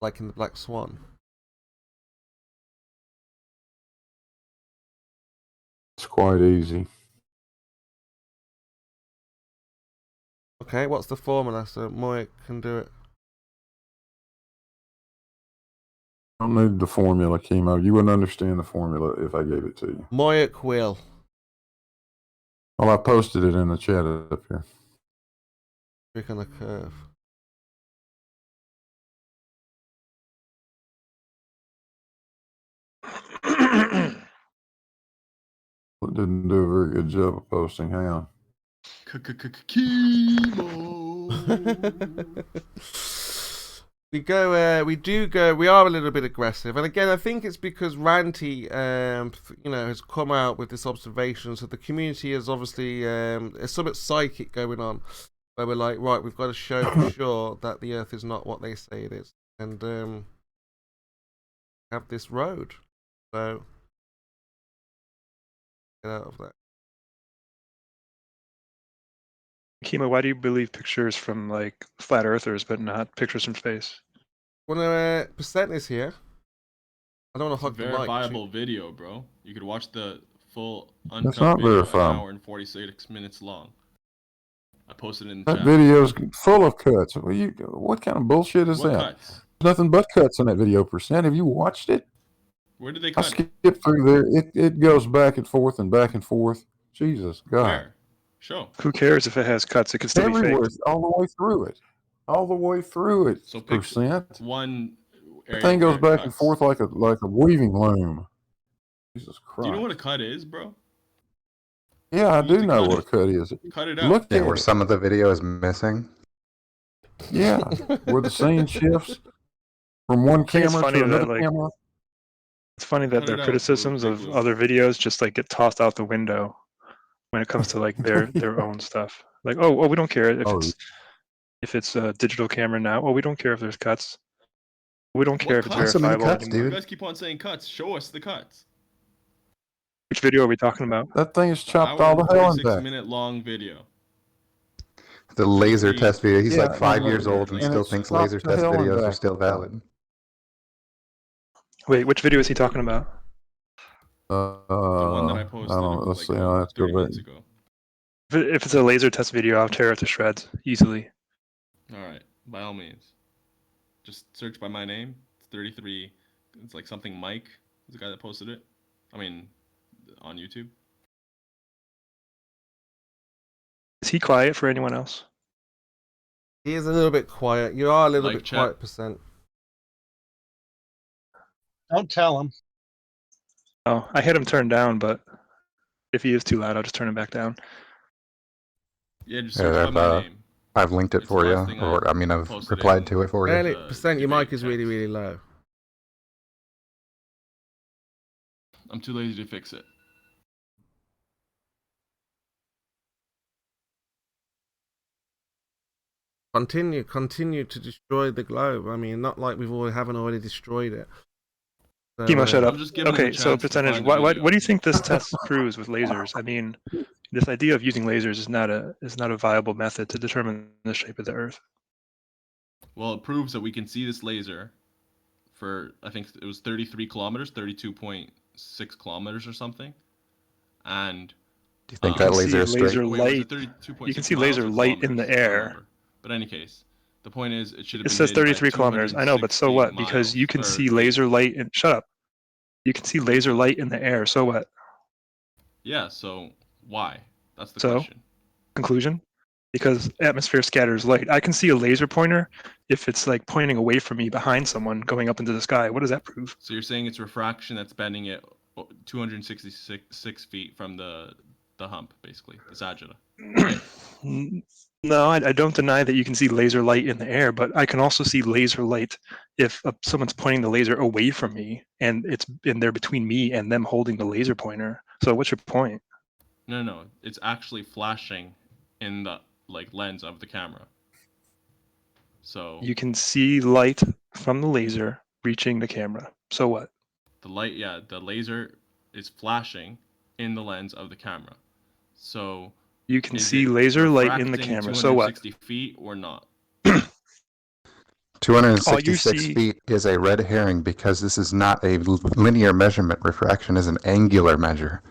Like in the Black Swan. It's quite easy. Okay, what's the formula so Moik can do it? I don't need the formula, Kimo. You wouldn't understand the formula if I gave it to you. Moik will. Well, I posted it in the chat up here. Click on the curve. It didn't do a very good job of posting. Hang on. We are a little bit aggressive, and again, I think it's because Ranty, has come out with this observation. So the community is obviously there's something psychic going on, where we're like, right, we've got to show for sure that the Earth is not what they say it is, and have this road. So get out of that. Kimo, why do you believe pictures from like flat earthers but not pictures from space? Well, percent is here. I don't want to hug the mic. Verifiable video, bro. You could watch the full That's uncut not video, verifiable. 1 hour and 46 minutes long. I posted it in the That chat. video's full of cuts. What kind of bullshit is What that? cuts? There's nothing but cuts in that video, percent. Have you watched it? Where did they I cut? skipped through there. It goes back and forth and back and forth. Jesus God. Where? Show. Who cares if it has cuts? It could still be Everywhere, fake. all the way through it. All the way through it. So pick percent. one The area thing goes where it back and cuts. forth like a weaving loom. Jesus Christ. Do you know what a cut is, bro? Yeah, I You need do to know cut what a it. cut is. Cut it out. Look Yeah, at where it. some of the video is missing. Yeah, where the scene shifts from one I think it's camera funny to that, another like, camera. It's funny that Cut their it out, criticisms Big of Lou. other videos just like get tossed out the window when it comes to like their own stuff. Like, oh, we don't care if it's a digital camera now. Oh, we don't care if there's cuts. We don't care if it's cuts? So many verifiable cuts, anymore. You dude. guys keep on saying cuts. Show us the cuts. Which video are we talking about? That thing is chopped Hour all and the hell in 46 back. minute long video. The laser test video. He's Yeah, like 5 and years old and and still it's thinks chopped laser to test hell and videos are back. still valid. Wait, which video is he talking about? The one that I I posted don't know. Let's see. I have to 30 go back. minutes ago. If it's a laser test video, I'll tear it to shreds easily. All right, by all means. Just search by my name. It's 33. It's like something Mike is the guy that posted it. I mean, on YouTube. Is he quiet for anyone else? He is a little bit quiet. You are a little Like bit chat. quiet, percent. Don't tell him. Oh, I had him turned down, but if he is too loud, I'll just turn him back down. Yeah, just search by my name. I've linked it It's for the you, last thing or I mean, I've posted replied in to it for you. Really, percent, your mic is debate really, text. really low. I'm too lazy to fix it. Continue to destroy the globe. I mean, not like haven't already destroyed it. So, Chemo, shut up. I'm just giving him Okay, a so chance to percentage. find the What video. do you think this test proves with lasers? I mean, this idea of using lasers is not a viable method to determine the shape of the Earth. Well, it proves that we can see this laser for, I think it was 33 kilometers, 32.6 kilometers or something. And Do you think that laser is straight? Laser wait, was light. it 32.6 You can see miles laser or light in kilometers? the I don't air. remember. But in any case, the point is it should have It been says hidden by 33 kilometers. I know, but so 260 what? Because you can miles, or see feet. laser light in. Shut up. You can see laser light in the air. So what? Yeah, so why? That's the So? question. Conclusion? Because atmosphere scatters light. I can see a laser pointer if it's like pointing away from me behind someone going up into the sky. What does that prove? So you're saying it's refraction that's bending it 266 feet from the hump, basically, the sagittal. Right? No, I don't deny that you can see laser light in the air, but I can also see laser light if someone's pointing the laser away from me and it's in there between me and them holding the laser pointer. So what's your point? No, it's actually flashing in the lens of the camera. So you can see light from the laser reaching the camera. So what? The laser is flashing in the lens of the camera. So you can see laser light in the camera. So what? 260 feet or not? 266 feet is a red herring because this is not a linear measurement. Refraction is an angular measure.